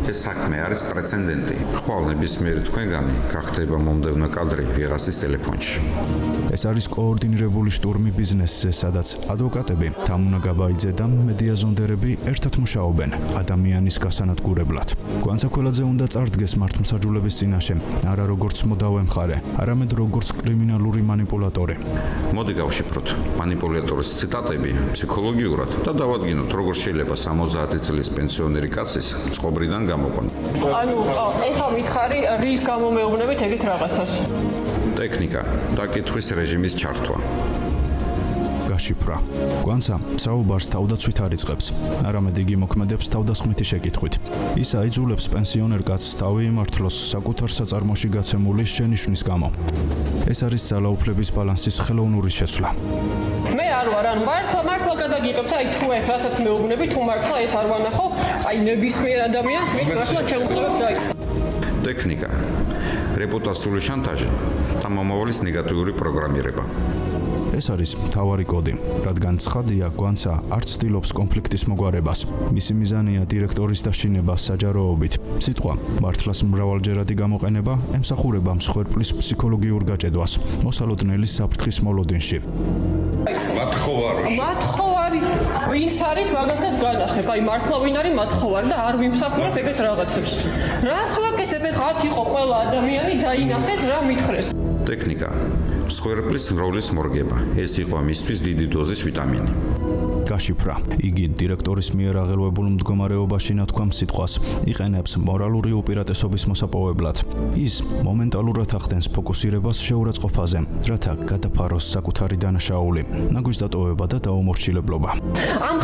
ეს საქმე არის პრეცედენტი. ხვალ ნებისმიერი თქვენგანი გახდება მომდევნო კადრი ვიღაცის ტელეფონში. ეს არის კოორდინირებული შტურმი ბიზნესზე, სადაც ადვოკატები, თამუნა გაბაიძე და მედია ზონდერები ერთად მუშაობენ ადამიანის გასანადგურებლად. გვანცა ქველაძე უნდა წარდგეს მართლმსაჯულების წინაშე, არა როგორც მოდავე მხარე, არამედ როგორც კრიმინალური მანიპულატორი. მოდი გავშიფროთ მანიპულატორის ციტატები ფსიქოლოგიურად და დავადგინოთ, როგორ შეიძლება 70 წლის პენსიონერი კაცის წყობრიდან გამოყვანა. ანუ ეხლა მითხარი რის გამო მეუბნებით ეგეთ რაღაცას? ტექნიკა, დაკითხვის რეჟიმის ჩართვა. გაშიფრა. გვანცა საუბარს თავდაცვით არ იწყებს, არამედ იგი მოქმედებს თავდასხმითი შეკითხვით. ის აიძულებს პენსიონერ კაცს თავი იმართლოს საკუთარ საწარმოში გაცემული შენიშვნის გამო. ეს არის ძალაუფლების ბალანსის ხელოვნური შეცვლა. მე არ ვარ, ანუ მართლა გადაგიღებთ, აი თუ ეხლა რასაც მეუბნები, თუ მართლა ეს არ ვანახო, აი ნებისმიერ ადამიანს ვის მართლა ჩემყურებს დაიქცა. ტექნიკა, რეპუტაციული შანტაჟი და მომავლის ნეგატიური პროგრამირება. ეს არის მთავარი კოდი, რადგან ცხადია, გვანცა არ ცდილობს კონფლიქტის მოგვარებას. მისი მიზანია დირექტორის დაშინება საჯაროობით. სიტყვა მართლას მრავალჯერადი გამოყენება ემსახურება მსხვერპლის ფსიქოლოგიურ გაჭედვას, მოსალოდნელის საფრთხის მოლოდინში. მათხოვარი ვინც არის მაგასაც განახებ, აი მართლა ვინ არის მათხოვარი და არ ვიმსახურებ ეგეთ რაღაცებს. რას ვაკეთებ ეხლა აქ იყო ყველა ადამიანი დაინახეს რა მითხრეს. ტექნიკა, მსხვერპლის როლის მორგება. ეს იყო მისთვის დიდი დოზის ვიტამინი. გაშიფრა. იგი დირექტორის მიერ აღელვებულ მდგომარეობაში ნათქვამ სიტყვას იყენებს მორალური უპირატესობის მოსაპოვებლად. ის მომენტალურად ახდენს ფოკუსირებას შეურაცხყოფაზე, რათა გადაფაროს საკუთარი დანაშაული, ნაგვის დატოვება და დაუმორჩილებლობა. ამ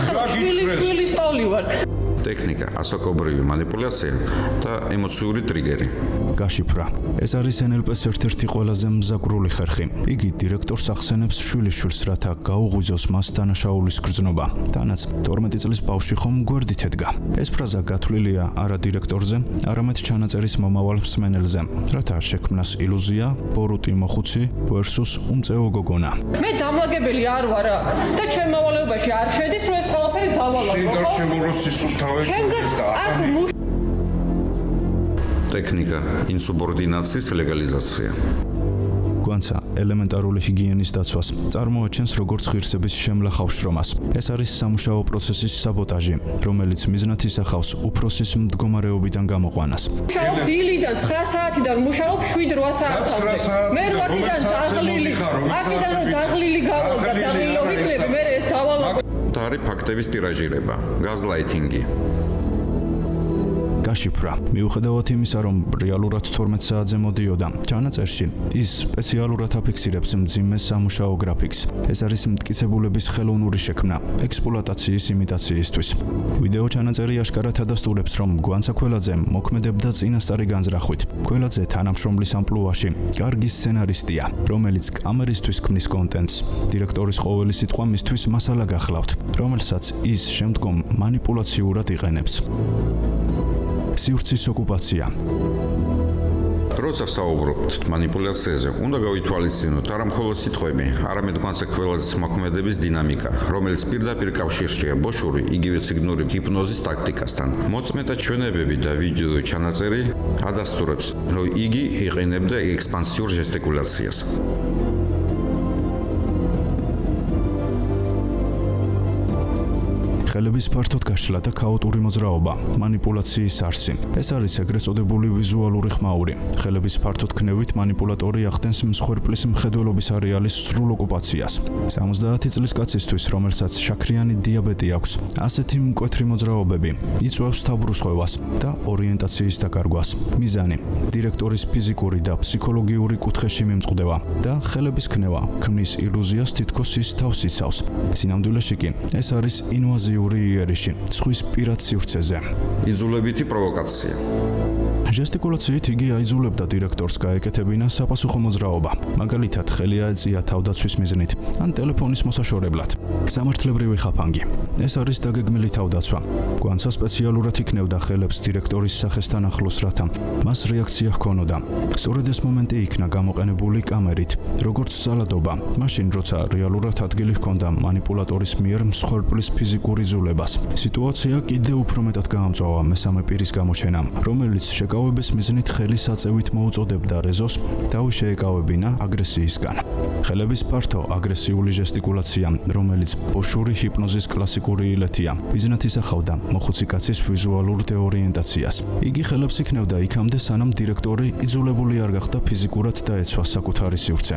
ხილის ტოლი ვარ. ტექნიკა, ასაკობრივი მანიპულაცია და ემოციური ტრიგერი. გაშიფრა. ეს არის NLP-ს ერთ-ერთი ყველაზე მზაგრული ხერხი. იგი დირექტორს ახსენებს შვილიშვილს, რათა გაუღვიძოს მას დანაშაულის გრძნობა. თანაც 12 წლის ბავშვი ხომ გვერდით ედგა. ეს ფრაზა გათვლილია არა დირექტორზე, არამედ ჩანაწერის მომავალ მსმენელზე, რათა შექმნას ილუზია ბორუტი მოხუცი versus უმწეო გოგონა. მე დამლაგებელი არ ვარ და ჩემ მოვალეობაში არ შედის, რომ ეს ყველაფერი დავალავ. ტექნიკა, ინსუბორდინაციის ლეგალიზაცია. გვანცა ელემენტარული ჰიგიენის დაცვას წარმოაჩენს როგორც ღირსების შემლახავშრომას. ეს არის სამუშაო პროცესის საბოტაჟი, რომელიც მიზნად ისახავს უფროსის მდგომარეობიდან გამოყვანას. მუშაობ დილიდან 9 საათიდან მუშაობ 7-8 საათამდე. მე 8-დან დაღლილი, აქედან რომ დაღლილი გავლა და დაღლილი ვიქნები, მე ეს დავალავ. და არის ფაქტების ტირაჟირება, გაზლაითინგი. გაშიფრა. მიუხედავად იმისა, რომ რეალურად 12 საათზე მოდიოდა, ჩანაწერში ის სპეციალურად აფიქსირებს მძიმე სამუშაო გრაფიკს. ეს არის მტკიცებულების ხელოვნური შექმნა, ექსპლუატაციის იმიტაციისთვის. ვიდეო ჩანაწერი აშკარად ადასტურებს, რომ გვანცა ქველაძე მოქმედებდა წინასწარი განზრახვით. ქველაძე თანამშრომლის ამპლუაში კარგი სცენარისტია, რომელიც კამერისთვის ქმნის კონტენტს. დირექტორის ყოველი სიტყვა მისთვის მასალა გახლავთ, რომელსაც ის შემდგომ მანიპულაციურად იყენებს. სივრცის ოკუპაცია. როცა საუბრობთ მანიპულაციაზე, უნდა გავითვალისწინოთ არა მხოლოდ სიტყვები, არამედ გვანცა ქველაძის მოქმედების დინამიკა, რომელიც პირდაპირ კავშირშია ბოშური იგივე ციგნური ჰიპნოზის ტაქტიკასთან. მოწმეთა ჩვენებები და ვიდეო ჩანაწერი ადასტურებს, რომ იგი იყენებდა ექსპანსიურ ჟესტიკულაციას. ხელების ფართოდ გაშლა და ქაოტური მოძრაობა, მანიპულაციის არსი. ეს არის ეგრეთ წოდებული ვიზუალური ხმაური. ხელების ფართოდ ქნევით მანიპულატორი ახდენს მსხვერპლის მხედველობის არეალის სრულ ოკუპაციას. 70 წლის კაცისთვის, რომელსაც შაქრიანი დიაბეტი აქვს, ასეთი მკვეთრი მოძრაობები იწვევს თავბრუსხვევას და ორიენტაციის დაკარგვას. მიზანი: დირექტორის ფიზიკური და ფსიქოლოგიური კუთხეში მიმწყდება და ხელების ქნევა ქმნის ილუზიას, თითქოს ის თავს იცავს. სინამდვილეში კი ეს არის ინვაზიური იერიში, სხვის პირად სივრცეზე. იძულებითი პროვოკაცია. ჟესტიკულაციით იგი აიძულებდა დირექტორს გაეკეთებინა საპასუხო მოძრაობა, მაგალითად ხელი აეწია თავდაცვის მიზნით ან ტელეფონის მოსაშორებლად. სამართლებრივი ხაფანგი. ეს არის დაგეგმილი თავდაცვა. გვანცა სპეციალურად იქნევდა ხელებს დირექტორის სახესთან ახლოს, რათა მას რეაქცია ჰქონოდა. სწორედ ეს მომენტი იქნა გამოყენებული კამერით, როგორც ძალადობა, მაშინ როცა რეალურად ადგილი ჰქონდა მანიპულატორის მიერ მსხვერპლის ფიზიკური ძულებას. სიტუაცია კიდევ უფრო მეტად გაამწვავა მესამე პირის გამოჩენამ, რომელიც შეკავების მიზნით ხელის აწევით მოუწოდებდა რეზოს თავი შეეკავებინა აგრესიისგან. ხელების ფართო აგრესიული ჟესტიკულაცია, რომელიც ბოშური ჰიპნოზის კლასიკური ილეთია, მიზნად ისახავდა მოხუცი კაცის ვიზუალურ დეორიენტაციას. იგი ხელებს იქნევდა იქამდე, სანამ დირექტორი იძულებული არ გახდა ფიზიკურად დაეცვა საკუთარი სივრცე.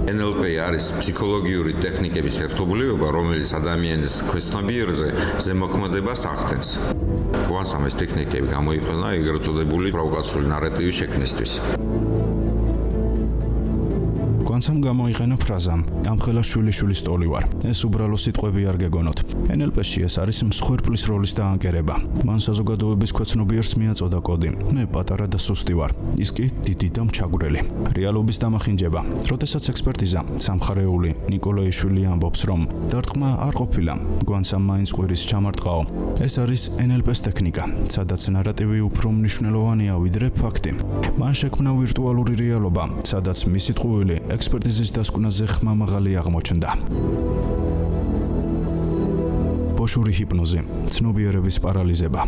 NLP არის ფსიქოლოგიური ტექნიკების ერთობლიობა, რომელიც ადამიანის ქვეცნობიერზე ზემოქმედებას ახდენს. გვანცამ ეს ტექნიკები გამოიყენა ეგრეთ წოდებული პროვოკაციული ნარატივის შექმნისთვის. გვანცამ გამოიყენა ფრაზა: ამხელა შვილიშვილი სტოლი ვარ. ეს უბრალო სიტყვები არ გეგონოთ. NLP-ში ეს არის მსხვერპლის როლის დაანკერება. მან საზოგადოების ქვეცნობიერს მიაწოდა კოდი: მე პატარა და სუსტი ვარ. ის კი დიდი და მჩაგვრელი. რეალობის დამახინჯება. როდესაც ექსპერტიზა სამხარეული ნიკოლაიშვილი ამბობს, რომ დარტყმა არ ყოფილა, გვანცამ მაინც ყვირის ჩამარტყაო. ეს არის NLP-ის ტექნიკა, სადაც ნარატივი უფრო მნიშვნელოვანია ვიდრე ფაქტი. მან შექმნა ვირტუალური რეალობა, სადაც მისი ტყუილი ექსპერტიზის დასკვნაზე ხმამაღალი აღმოჩნდა. ბოშური ჰიპნოზი, ცნობიერების პარალიზება.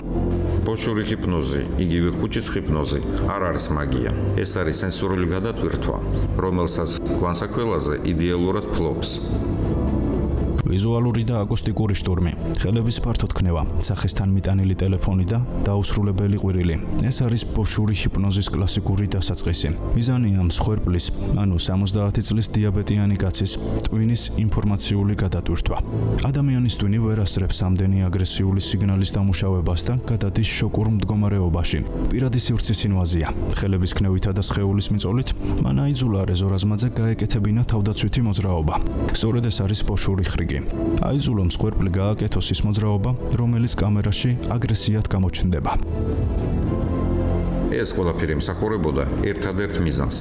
ბოშური ჰიპნოზი, იგივე ხუჩის ჰიპნოზი, არ არის მაგია. ეს არის სენსორული გადატვირთვა, რომელსაც გვანცა ქველაძე იდეალურად ფლობს. ვიზუალური და აკუსტიკური შტურმი, ხელების ფართოდ ქნევა, სახესთან მიტანილი ტელეფონი და დაუსრულებელი ყვირილი. ეს არის ბოშური ჰიპნოზის კლასიკური დასაწყისი. მიზანია მსხვერპლის, ანუ 70 წლის დიაბეტიანი კაცის ტვინის ინფორმაციული გადატვირთვა. ადამიანის ტვინი ვერ ასწრებს ამდენი აგრესიული სიგნალის დამუშავებას და გადადის შოკურ მდგომარეობაში. პირადი სივრცის ინვაზია, ხელების ქნევითა და სხეულის მიწოლით, მან აიძულა რეზო რაზმაძე გაეკეთებინა თავდაცვითი მოძრაობა. სწორედ ეს არის ბოშური ხრიგი. აიძულო მსხვერპლი გააკეთოს ის მოძრაობა, რომელიც კამერაში აგრესიად გამოჩნდება. ეს ყველაფერი მსახურებოდა ერთადერთ მიზანს: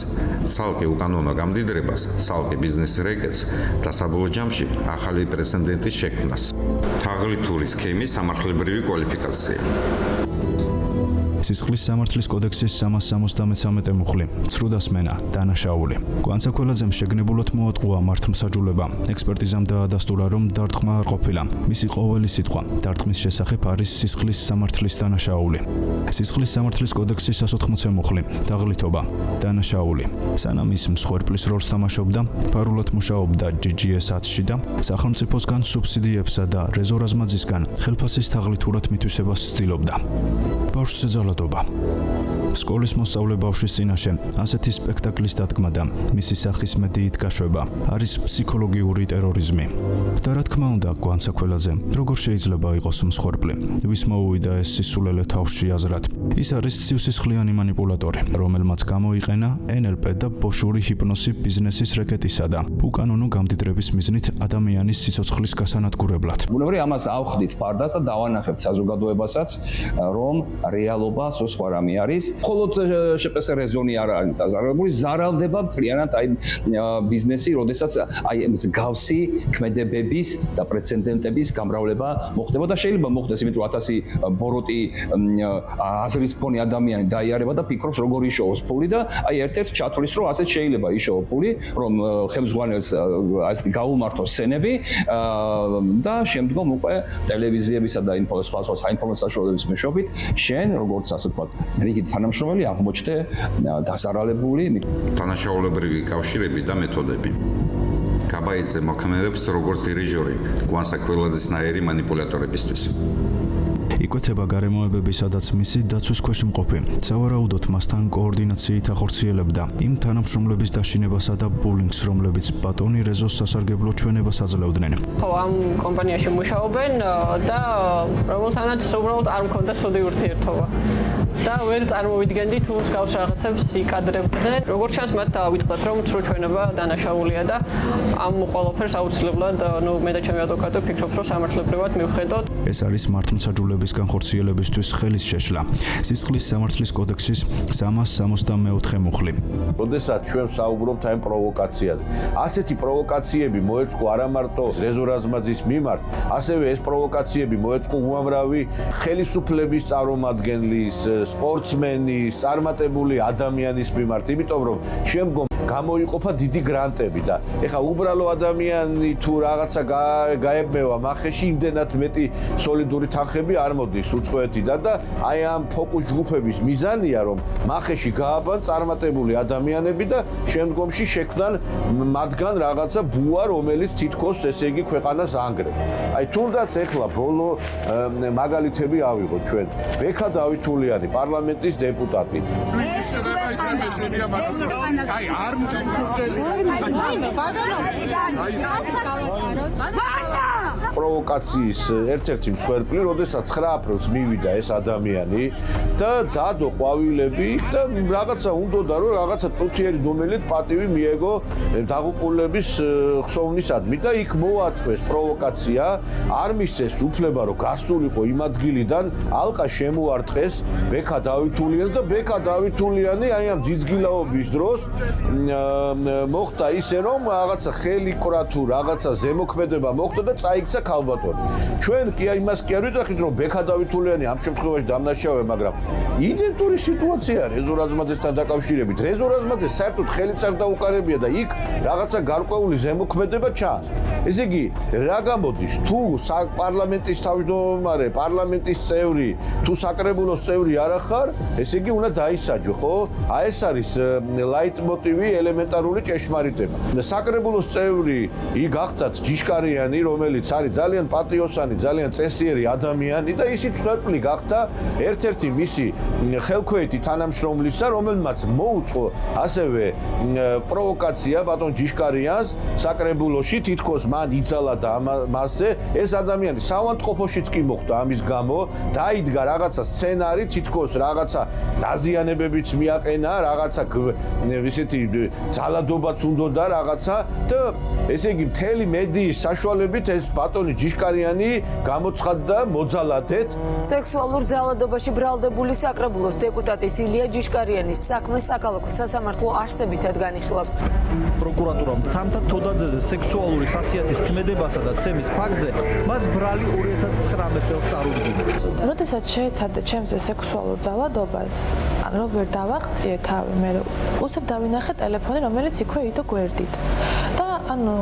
ცალკე უკანონო გამდიდრებას, ცალკე ბიზნეს რეკეტს და საბოლოო ჯამში ახალი პრეცედენტის შექმნას. თაღლითური სქემის სამართლებრივი კვალიფიკაცია. სისხლის სამართლის კოდექსის 373 მუხლი, ცრუდასმენა, დანაშაული. გვანცა ქველაძემ შეგნებულად მოატყუა მართლმსაჯულება. ექსპერტიზამ დაადასტურა, რომ დარტყმა არ ყოფილა. მისი ყოველი სიტყვა დარტყმის შესახებ არის სისხლის სამართლის დანაშაული. სისხლის სამართლის კოდექსის 180 მუხლი, თაღლითობა, დანაშაული. სანამ ის მსხვერპლის როლს თამაშობდა, ფარულად მუშაობდა GGS-ში და სახელმწიფოსგან სუბსიდიებსა და რეზო რაზმაძისგან ხელფასის თაღლითურად მითვისებას ცდილობდა. ბავშვს ეძალა მფარდობა. სკოლის მოსწავლე ბავშვის წინაშე ასეთი სპექტაკლის დადგმა და მისი სახის მედიით გაშვება არის ფსიქოლოგიური ტერორიზმი. და რა თქმა უნდა, გვანსაკველაძე, როგორ შეიძლება იყოს მსხვერპლი, ვის მოუვიდა ეს სისულელე თავში აზრად. ის არის სივსისხლიანი მანიპულატორი, რომელმაც გამოიყენა NLP და ბოშური ჰიპნოზი ბიზნესის რეკეტისა და უკანონო გამდიდრების მიზნით ადამიანის სიცოცხლის გასანადგურებლად. ბუნებრივია ამას ავხდით ფარდას და დავანახებთ საზოგადოებასაც, რომ რეალობა სხვა რამე არის. მხოლოდ შპს რეზონი არ არის დაზარალებული, ზარალდება მთლიანად აი ბიზნესი, როდესაც აი მსგავსი ქმედებების და პრეცედენტების გამრავლება მოხდება და შეიძლება მოხდეს, იმიტომ რომ 1000 ბოროტი აზრის მქონე ადამიანი დაიარება და ფიქრობს როგორ იშოვოს ფული და აი ერთ-ერთ ჩათვლის რომ ასე შეიძლება იშოვო ფული, რომ ხელმძღვანელს ასე გაუმართოს სცენები და შემდგომ უკვე ტელევიზიებისა და სხვა საინფორმაციო საშუალებების მეშვეობით შენ როგორც ასე ვთქვათ რიგით თანამშრომელი აღმოჩნდე დასარალებული თანაშაულებრივი კავშირები და მეთოდები. გაბაიძე მოქმედებს როგორც დირიჟორი გვანსაკველაძის ნაირი მანიპულატორებისთვის. იკვეთება გარემოებები, სადაც მისი დაცვის ქვეშ მყოფი სავარაუდოდ მასთან კოორდინაციით ახორციელებდა იმ თანამშრომლების დაშინებასა და ბულინგს, რომლებიც ბატონი რეზოს სასარგებლო ჩვენებას აძლევდნენ. ხო, ამ კომპანიაში მუშაობენ და რომელთანაც უბრალოდ არ მქონდა ცუდი ურთიერთობა. და ვერ წარმოვიდგენდი თუ მსგავს რაღაცებს იკადრებდნენ. როგორც ჩანს, მათ დავიწყდათ, რომ ცრუ ჩვენება დანაშაულია და ამ ყველაფერს აუცილებლად, მე და ჩემი ადვოკატი ვფიქრობ, რომ სამართლებრივად მივხედოთ. ეს არის მართლმსაჯულების განხორციელებისთვის ხელის შეშლა. სისხლის სამართლის კოდექსის 364 მუხლი. როდესაც ჩვენ საუბრობთ ამ პროვოკაციაზე, ასეთი პროვოკაციები მოეწყო არა მარტო რეზო რაზმაძის მიმართ, ასევე ეს პროვოკაციები მოეწყო უამრავი ხელისუფლების წარმომადგენლის, სპორტსმენის, წარმატებული ადამიანის მიმართ, იმიტომ რომ შემდგომ გამოიყოფა დიდი გრანტები და ეხა უბრალო ადამიანი თუ რაღაცა გაებმევა მახეში, იმდენად მეტი სოლიდური თანხები არ მოდის უცხოეთიდან და აი ამ ფოკუს ჯგუფების მიზანია რომ მახეში გააბან წარმატებული ადამიანები და შემდგომში შექმნან მათგან რაღაცა ბუა, რომელიც თითქოს ესე იგი ქვეყანას ანგრევს. აი თუნდაც ეხლა ბოლო მაგალითები ავიღოთ ჩვენ. ბექა დავითულიანი, პარლამენტის დეპუტატი. აი არ პროვოკაციის ერთ-ერთი მსხვერპლი, როდესაც 9 აპრილს მივიდა ეს ადამიანი და დადო ყვავილები და რაღაცა უნდოდა რომ რაღაცა წუთიერი დომილით პატივი მიეგო დაღუპულების ხსოვნისადმი და იქ მოაწყვეს პროვოკაცია, არ მისცეს უფლება რომ გასულიყო იმ ადგილიდან, ალყა შემოარტყეს ბექა დავითულიანს და ბექა დავითულიანი აი ამ ძიძგილაობის დროს მოხდა ისე რომ რაღაცა ხელი კრა თუ რაღაცა ზემოქმედება მოხდა და წაიქცა ქალბატონი. ჩვენ კი იმას კი არ ვიძახით რომ ბექა დავითულიანი ამ შემთხვევაში დამნაშავეა, მაგრამ იდენტური სიტუაცია რეზო რაზმაძესთან დაკავშირებით. რეზო რაზმაძე საერთოდ ხელიც არ დაუკარებია და იქ რაღაცა გარკვეული ზემოქმედება ჩანს. ესე იგი, რა გამოდის თუ პარლამენტის თავმჯდომარე, პარლამენტის წევრი, თუ საკრებულოს წევრი არ ახარ, ესე იგი უნდა დაისაჯო, ხო? აი ეს არის ლაიტმოტივი, ელემენტარული ჭეშმარიტება. საკრებულოს წევრი გახდათ ჯიშკარიანი, რომელიც არის ძალიან პატრიოტსანი, ძალიან წესიერი ადამიანი და ისიც მსხვერპლი გახდა ერთ-ერთი მისი ხელქვეითი თანამშრომლისა, რომელმაც მოუწყო ასევე პროვოკაცია ბატონ ჯიშკარიანს საკრებულოში, თითქოს მან იძალა და მასზე ეს ადამიანი საავადმყოფოშიც კი მოხვდა ამის გამო, დაიდგა რაღაცა სცენარი, თითქოს რაღაცა დაზიანებებიც მიაყენა, რაღაცა ისეთი ძალადობაც უნდოდა რაღაცა და ესე იგი მთელი მედიის საშუალებით ეს ბატონი ჯიშკარიანი გამოცხადდა მოძალადეთ. სექსუალურ ძალადობაში ბრალდებული საკრებულოს დეპუტატის ილია ჯიშკარიანის საქმე საქალაქო სასამართლო არსებითად განიხილავს. პროკურატურამ თამთა თოდაძეზე სექსუალური ხასიათის ქმედებასა და ცემის ფაქტზე მას ბრალი 2019 წელს წარუდგინა. როდესაც შეეცადა ჩემზე სექსუალურ ძალადობას, რო ვერ დავაღწიე თავი, მე უცებ დავინახე ტელეფონი, რომელიც იქვე იდო გვერდით. და ანუ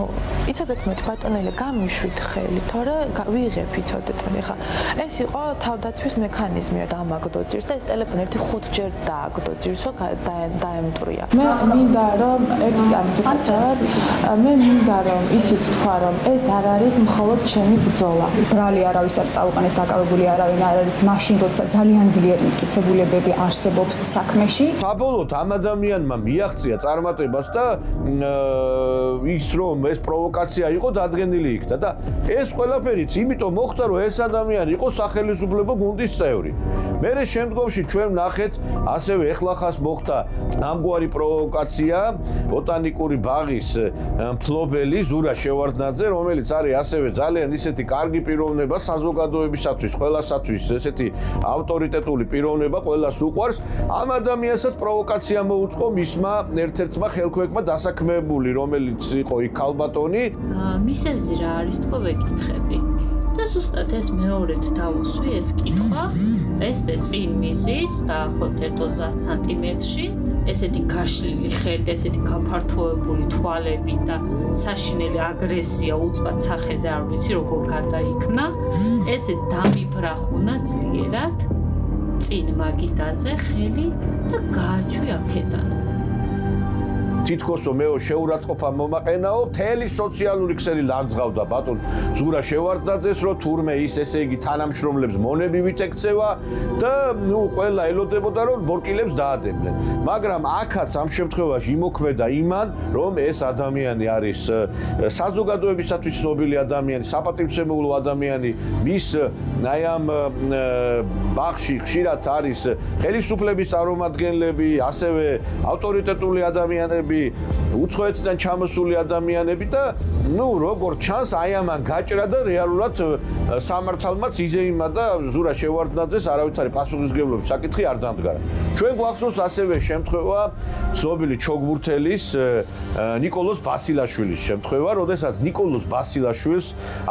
იცოდეთ მე ბატონელი გამიშვით ხელი, თორე ვიღებ იცოდეთ ხა. ეს იყო თავდაცვის მექანიზმი და ამაგდო ძირს და ეს ტელეფონი ერთი 5 ჯერ დააგდო ძირსო დაემტრია. მე მინდა რომ ერთი წამით ვთქვათ, მე მინდა რომ ისიც თქვა რომ ეს არ არის მხოლოდ ჩემი ბრძოლა. ბრალი არავის არ წაუყენეს, დაკავებული არავინ არ არის მაშინ, როცა ძალიან ძლიერი მტკიცებულებები არსებობს საქმეში. საბოლოოდ ამ ადამიანმა მიაღწია წარმატებას და ის რომ ეს პროვოკაცია იყო დადგენილი იქნა და ეს ყველაფერიც იმიტომ მოხდა რომ ეს ადამიანი იყო სახელმწიფო გუნდის წევრი. მერე შემდგომში ჩვენ ვნახეთ ასევე ეხლახას მოხდა ამგვარი პროვოკაცია ბოტანიკური ბაღის მფლობელი ზურა შევარდნაძე, რომელიც არის ასევე ძალიან ისეთი კარგი პიროვნება საზოგადოებისათვის, ყველასათვის ესეთი ავტორიტეტული პიროვნება, ყველას უყვარს. ამ ადამიანსაც პროვოკაცია მოუწყო მისმა ერთ-ერთმა ხელქვეკმა დასაქმებული, რომელიც იყო იქ ქალბატონი. მისეზი რა არის თქო ვეკითხები. და ზუსტად ეს მეორედ დავუსვი ეს კითხვა, ესე წინ მიზის დაახლოებით 30 სანტიმეტრში, ესეთი გაშლილი ხედი, ესეთი გაფართოებული თვალები და საშინელი აგრესია უცბად სახეზე არ ვიცი როგორ გადაიქნა, ესე დამიბრახუნა ძლიერად წინ მაგიდაზე ხელი და გააჩვი აქედან. თითქოს მეო შეურაცხყოფა მომაყენაო, მთელი სოციალური ქსელი ლანძღავდა ბატონ ზურა შევარდნაძეს, რომ თურმე ის ესე იგი თანამშრომლებს მონები ვიტექცევა და ყველა ელოდებოდა რომ ბორკილებს დაადებდნენ. მაგრამ აქაც ამ შემთხვევაში იმოქმედა იმან, რომ ეს ადამიანი არის საზოგადოებისათვის ცნობილი ადამიანი, საპატივცემულო ადამიანი, მის აი ამ ბაღში ხშირად არის ხელისუფლების წარმომადგენლები, ასევე ავტორიტეტული ადამიანები, უცხოეთიდან ჩამოსული ადამიანები და როგორ ჩანს აი ამან გაჭრა და რეალურად სამართალმაც იზეიმა და ზურა შევარდნაძეს არავითარი პასუხისმგებლობის საკითხი არ დამდგარა. ჩვენ გვახსოვს ასევე შემთხვევა ცნობილი ჩოგბურთელის ნიკოლოზ ბასილაშვილის შემთხვევა, როდესაც ნიკოლოზ ბასილაშვილს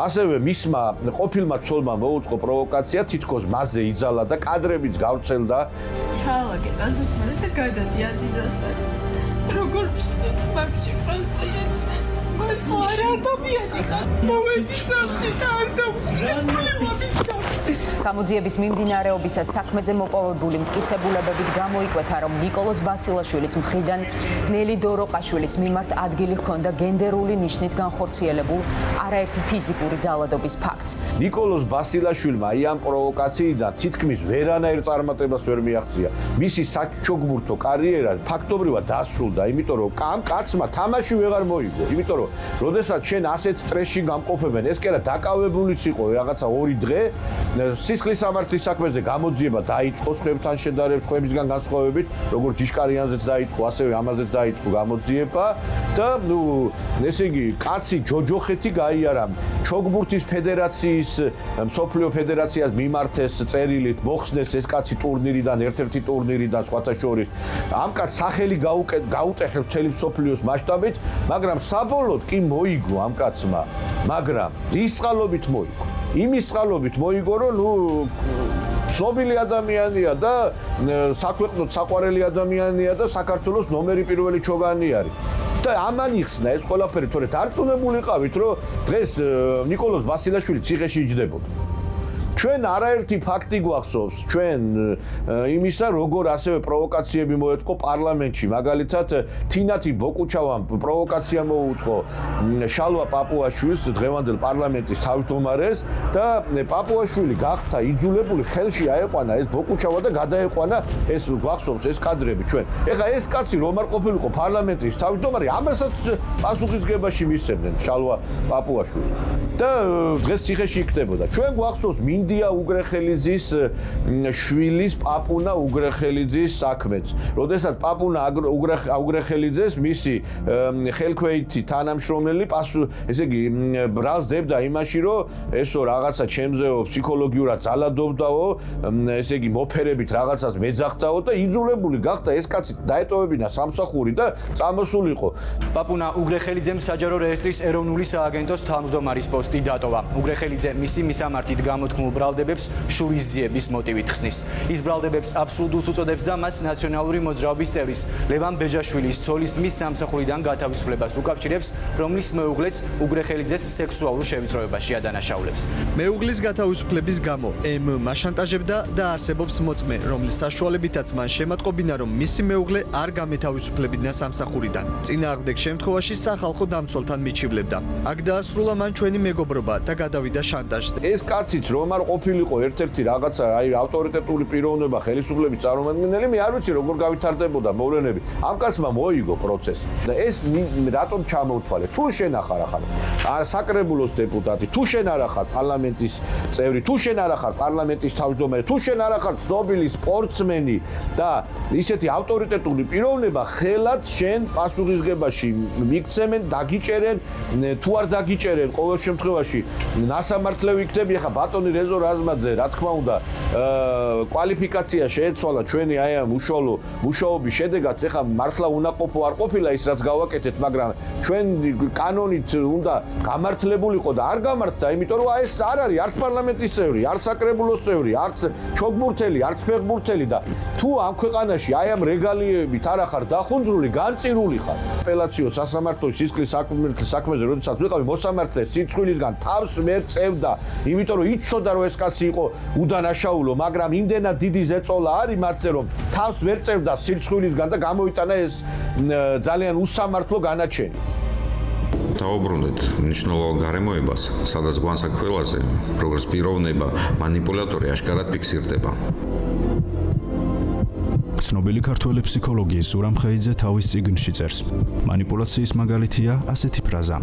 ასევე მისმა ყოფილმა ცოლმა მოუწყო პროვოკაცია, თითქოს მასზე იძალა და კადრებიც გავრცელდა. ჩაალაგე დასაცმელი და გადადია ზიზასთან. როგორ მაგჭი პროსტა მაგრამ ადამიანი ხარ მოვედი სამში და არ დავუყურებ გამოძიების მიმდინარეობისას საქმეზე მოპოვებული მტკიცებულებებით გამოიკვეთა, რომ ნიკოლოზ ბასილაშვილის მხრიდან ნელი დოროყაშვილის მიმართ ადგილი ჰქონდა გენდერული ნიშნით განხორციელებულ არაერთი ფიზიკური ძალადობის ფაქტს. ნიკოლოზ ბასილაშვილმა აი ამ პროვოკაციიდან თითქმის ვერანაირ წარმატებას ვერ მიაღწია. მისი საჩოგბურთო კარიერა ფაქტობრივად დასრულდა, იმიტომ რომ ამ კაცმა თამაში ვეღარ მოიგო. იმიტომ რომ როდესაც შენ ასეთ სტრესში გამყოფებენ, ეს კი არა დაკავებულიც იყო რაღაცა 2 დღე, სისხლის სამართლის საქმეზე გამოძიება დაიწყო სხვებთან შედარებით, სხვებისგან განსხვავებით, როგორც ჯიშკარიანზეც დაიწყო, ასევე ამაზეც დაიწყო გამოძიება და ესე იგი კაცი ჯოჯოხეთი გაიარა ჩოგბურთის ფედერაციის, მსოფლიო ფედერაციას მიმართეს წერილით, მოხსნეს ეს კაცი ტურნირიდან, ერთ-ერთი ტურნირიდან სხვათა შორის. ამ კაცს სახელი გაუტეხეს მთელი მსოფლიოს მასშტაბით, მაგრამ საბოლოოდ კი მოიგო ამ კაცმა, მაგრამ რის წყალობით მოიგო? იმის წყალობით მოიგო, რომ ცნობილი ადამიანია და საქვეყნოდ საყვარელი ადამიანია და საქართველოს ნომერი პირველი ჩოგანი არის. და ამან იხსნა ეს ყველაფერი, თორე დარწმუნებულიყავით, რომ დღეს ნიკოლოზ ბასილაშვილი ციხეში იჯდებოდა. ჩვენ არაერთი ფაქტი გვახსოვს, ჩვენ იმისა, როგორ ასევე პროვოკაციები მოეწყო პარლამენტში, მაგალითად თინათი ბოკუჩავამ პროვოკაცია მოუწყო შალვა პაპუაშვილს, დღევანდელ პარლამენტის თავმჯდომარეს და პაპუაშვილი გახდა იძულებული ხელში აეყვანა ეს ბოკუჩავა და გადაეყვანა ეს გვახსოვს ეს კადრები ჩვენ. ეხლა ეს კაცი რომ არ ყოფილიყო პარლამენტის თავმჯდომარე, ამასაც პასუხისგებაში მისცემდნენ შალვა პაპუაშვილს. და დღეს ციხეში იქნებოდა. ჩვენ გვახსოვს მინდია უგრეხელიძის შვილის პაპუნა უგრეხელიძის საქმეც. როდესაც პაპუნა უგრეხელიძეს მისი ხელქვეითი თანამშრომელი ესე იგი ბრალს დებდა იმაში, რომ ესო რაღაცა ჩემზეო ფსიქოლოგიურად ძალადობდაო, ესე იგი მოფერებით რაღაცას მეძახდაო და იძულებული გახდა ეს კაცი დაეტოვებინა სამსახური და წამოსულიყო. პაპუნა უგრეხელიძემ საჯარო რეესტრის ეროვნული სააგენტოს თავმჯდომარის პოსტი დატოვა. უგრეხელიძე მისი მისამართით გამოთქმულ ბრალდებებს შურისძიების მოტივით ხსნის. ის ბრალდებებს აბსურდულს უწოდებს და მას ნაციონალური მოძრაობის წევრის ლევან ბეჯაშვილის ცოლის მის სამსახურიდან გათავისუფლებას უკავშირებს, რომლის მეუღლეც უგრეხელიძეს სექსუალურ შევიწროებაში ადანაშაულებს. მეუღლის გათავისუფლების გამო ემ-მა შანტაჟებდა და არსებობს მოწმე, რომლის საშუალებითაც მან შემატყობინა, რომ მისი მეუღლე არ გამეთავისუფლებინა სამსახურიდან. წინააღმდეგ შემთხვევაში სახალხო დამცველთან მიჩივლებდა. აქ დაასრულა მან ჩვენი მეგობრობა და გადავიდა შანტაჟზე. ეს კაციც რომ არ ყოფილიყო ერთ-ერთი რაღაცა აი ავტორიტეტული პიროვნება ხელისუფლების წარმომადგენელი, მე არ ვიცი როგორ გავითარდებოდა მოვლენები. ამ კაცმა მოიგო პროცესი და ეს რატომ ჩამოვთვალე? თუ შენ ახარ საკრებულოს დეპუტატი, თუ შენ არ ახარ პარლამენტის წევრი, თუ შენ არ ახარ პარლამენტის თავმჯდომარე, თუ შენ არ ახარ ცნობილი სპორტსმენი და ისეთი ავტორიტეტული პიროვნება, ხელად შენ პასუხისგებაში მიქცემენ, დაგიჭერენ, თუ არ დაგიჭერენ, ყოველ შემთხვევაში ნასამართლე ვიქნები. ახლა ბატონი რეზო რაზმაძე, რა თქმა უნდა, კვალიფიკაცია შეეცვალა ჩვენი აი ამ უშუალო მუშაობის შედეგად. ახლა მართლა უნაყოფო არ ყოფილა ის რაც გავაკეთეთ, მაგრამ ჩვენ კანონით უნდა გამართლებულიყო და არ გამართდა, იმიტომ რომ ეს არ არის არც პარლამენტის წევრი, არც საკრებულოს წევრი, არც ჩოგბურთელი, არც ფეხბურთელი და თუ ამ ქვეყანაში აი ამ რეგალიებით არ ახარ დახუნძრული, განწირული ხარ. აპელაციო სასამართლოს სისხლის საქმეზე როდესაც ვიყავი, მოსამართლე სიცხვილისგან თავს ვერ წევდა, იმიტომ რომ იცოდა რომ ეს კაცი იყო უდანაშაულო, მაგრამ იმდენად დიდი ზეწოლა არის მათზე, რომ თავს ვერ წევდა სიცხვილისგან და გამოიტანა ეს ძალიან უსამართლო განაჩენი. დაუბრუნდეთ მნიშვნელოვან გარემოებას, სადაც გვანსა ყველაზე, როგორც პიროვნება, манипуляტორი აშკარად ფიქსირდება. ცნობილი ქართველი ფსიქოლოგი ზურამ ხეიძე თავის წიგნში წერს. манипуляციის მაგალითია ასეთი ფრაზა: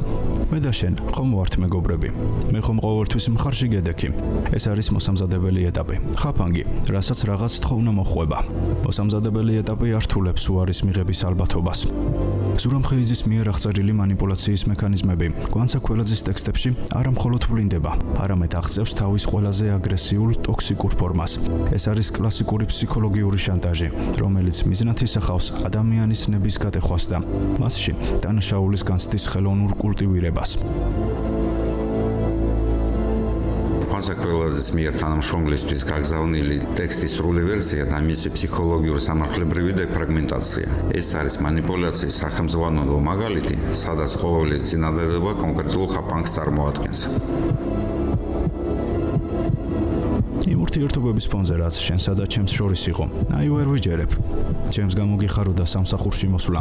მე და შენ ხომ ვართ მეგობრები. მე ხომ ყოველთვის მხარში გედექი. ეს არის მოსამზადებელი ეტაპი. ხაფანგი, რასაც რაღაც თხოვნა მოხვება. მოსამზადებელი ეტაპი ართულებს უარის მიღების ალბათობას. ზურამ ხეიძის მიერ აღწერილი манипуляციის მექანიზმები გვანსა ქველაძის ტექსტებში არა მხოლოდ ვლინდება, არამედ აღწევს თავის ყველაზე აგრესიულ ტოქსიკურ ფორმას. ეს არის კლასიკური ფსიქოლოგიური შანტაჟი, რომელიც მიზნად ისახავს ადამიანის ნების გადახვას და მასში დანაშაულის განცდის ხელოვნურ კულტივირებას. განსაკუთრებით მიერ თანამშრომლისთვის გაგზავნილი ტექსტის სრული ვერსია და მისი ფსიქოლოგიური სამართლებრივი დეფრაგმენტაცია. ეს არის манипуляციის სახელმძღვანელო მაგალითი, სადაც ყოველი წინადადება კონკრეტულ ხაფანგს წარმოადგენს. იმ ურთიერთობების ფონზე, რაც შენსა და ჩემს შორის იყო, აი ვერ ვიჯერებ. ჩემს გამოგიხაროდა სამსახურში მოსვლა.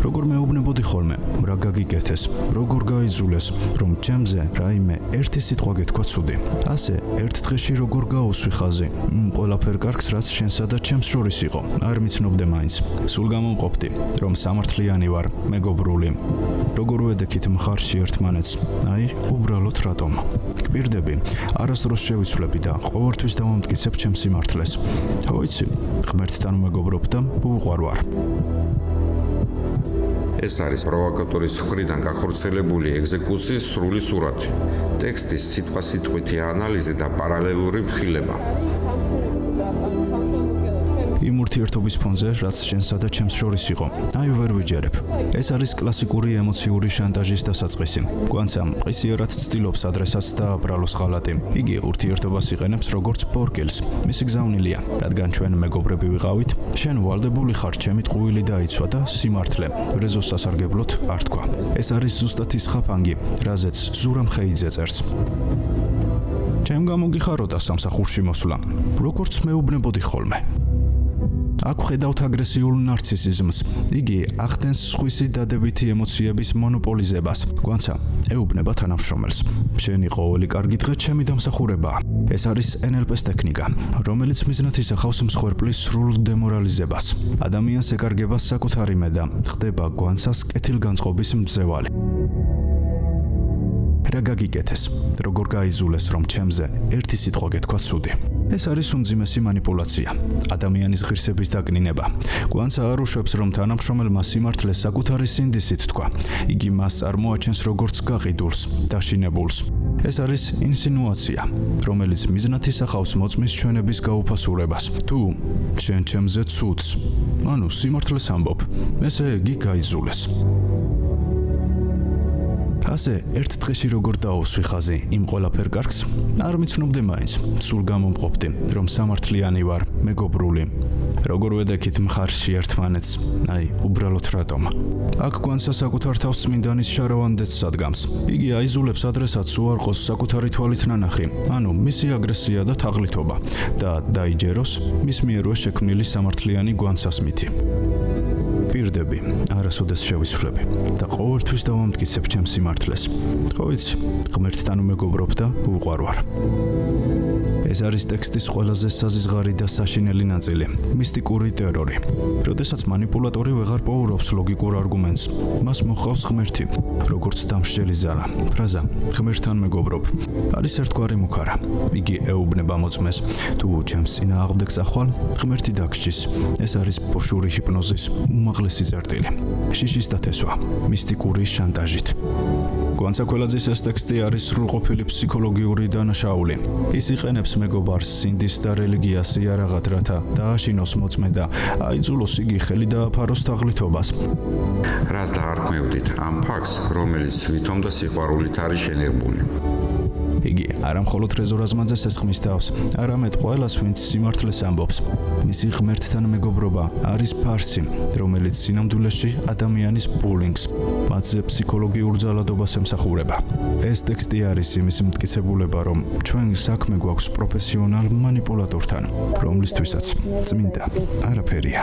როგორ მეუბნებოდი ხოლმე, რა გაგიკეთეს, როგორ გაიძულეს, რომ ჩემზე რაიმე ერთი სიტყვა გეთქვა ცუდი. ასე ერთ დღეში როგორ გაუსვი ხაზი, ყველაფერ კარგს, რაც შენსა და ჩემს შორის იყო. არ მიცნობდე მაინც. სულ გამომყოფდი, რომ სამართლიანი ვარ, მეგობრული. როგორ ვედექით მხარში ერთმანეთს, აი უბრალოდ რატომ. გპირდები, არასდროს შევიცვლები და ყოველთვის დავამტკიცებ ჩემს სიმართლეს. მოიცი, ღმერთთან მეგობრობ და უყვარ ვარ. ეს არის პროვოკატორის მხრიდან გახორციელებული ეგზეკუციის სრული სურათი. ტექსტის სიტყვასიტყვითი ანალიზი და პარალელური მხილება. იმ ურთიერთობის ფონზე, რაც შენსა და ჩემს შორის იყო, აი ვერ ვიჯერებ. ეს არის კლასიკური ემოციური შანტაჟის დასაწყისი. გვანსა მყისიერად ცდილობს ადრესატს დააბრალოს ღალატი. იგი ურთიერთობას იყენებს როგორც პორკილს. მისი გზავნილია, რადგან ჩვენ მეგობრები ვიყავით, შენ ვალდებული ხარ ჩემი ტყუილი დაიცვა და სიმართლე რეზოს სასარგებლოდ არ თქვა. ეს არის ზუსტად ის ხაფანგი, რაზეც ზურამ ხეიძე წერს. ჩემ გამოგიხაროდა სამსახურში მოსვლა, როგორც მეუბნებოდი ხოლმე. აქ ხედავთ აგრესიულ ნარცისიზმს. იგი ახდენს სხვისი დადებითი ემოციების მონოპოლიზებას. გვანსა ეუბნება თანამშრომელს. შენი ყოველი კარგი დღე ჩემი დამსახურებაა. ეს არის NLP-ის ტექნიკა, რომელიც მიზნად ისახავს მსხვერპლის სრულ დემორალიზებას. ადამიანს ეკარგება საკუთარი მე და ხდება გვანსას კეთილგანწყობის მძევალი. რა გაგიკეთეს, როგორ გაიზულეს, რომ ჩემზე ერთი სიტყვა გეთქვა ცუდი. ეს არის უმძიმესი манипуляცია, ადამიანის ღირსების დაკნინება. გვანსა არ უშვებს, რომ თანამშრომელმა სიმართლეს საკუთარი სინდისით თქვა. იგი მას წარმოაჩენს როგორც გაყიდულს, დაშინებულს. ეს არის ინსინუაცია, რომელიც მიზნად ისახავს მოწმის ჩვენების გაუფასურებას. თუ შენ ჩემზე ცუდს, ანუ სიმართლეს ამბობ, ესე იგი გაიზულეს. ასე ერთ დღეში როგორ დაუსვი ხაზი იმ ყველაფერ კარგს, არ მიცნობდი მაინც, სულ გამომყოფდი, რომ სამართლიანი ვარ, მეგობრული. როგორ ვედექით მხარში ერთმანეთს, აი, უბრალოდ რატომ? აქ გვანცა საკუთარ თავს წმინდანის შარავან დეცს ადგამს. იგი აიზულებს ადრესაც უარყოს საკუთარი თვალით ნანახი, ანუ მისი აგრესია და თაღლითობა და დაიჯეროს მის მიერვე შექმნილი სამართლიანი გვანცას მითი. პირდები, არასოდეს შევიცვლები და ყოველთვის დავამტკიცებ ჩემს სიმართლეს. ხო ვიცი, ღმერთთან უმეგობრობ და უყვარ ვარ. ეს არის ტექსტის ყველაზე საზიზღარი და საშინელი ნაწილი, მისტიკური ტერორი. როდესაც манипуляტორი ვეღარ პოულობს ლოგიკურ არგუმენტს, მას მოჰყავს ღმერთი, როგორც დამსჯელი ზალა. ფრაზა ღმერთთან მეგობრობ არის ერთგვარი მუქარა. იგი ეუბნება მოწმეს, თუ ჩემს წინააღმდეგს ახვალ, ღმერთი დაგსჯის. ეს არის ბოშური ჰიპნოზის უმაღლესი წერტილი. შიშის დათესვა, მისტიკური შანტაჟით. გვანცა კველაძის ეს ტექსტი არის სრულყოფილი ფსიქოლოგიური დანაშაული. ის იყენებს მეგობარს სინდის და რელიგიას იარაღად, რათა დააშინოს მოწმე და აიძულოს იგი ხელი დააფაროს თაღლითობას. რას დაარქმევდით ამ ფაქტს, რომელიც ვითომ და სიყვარულით არის შენერგული? იგი არა მხოლოდ რეზო რაზმაძეს ესხმის თავს, არამედ ყველას, ვინც სიმართლეს ამბობს. მისი ღმერთთან მეგობრობა არის ფარსი, რომელიც სინამდვილეში ადამიანის ბულინგს, მათზე ფსიქოლოგიურ ძალადობას ემსახურება. ეს ტექსტი არის იმის მტკიცებულება, რომ ჩვენ საქმე გვაქვს პროფესიონალ манипуляტორთან, რომლისთვისაც წმინდა არაფერია.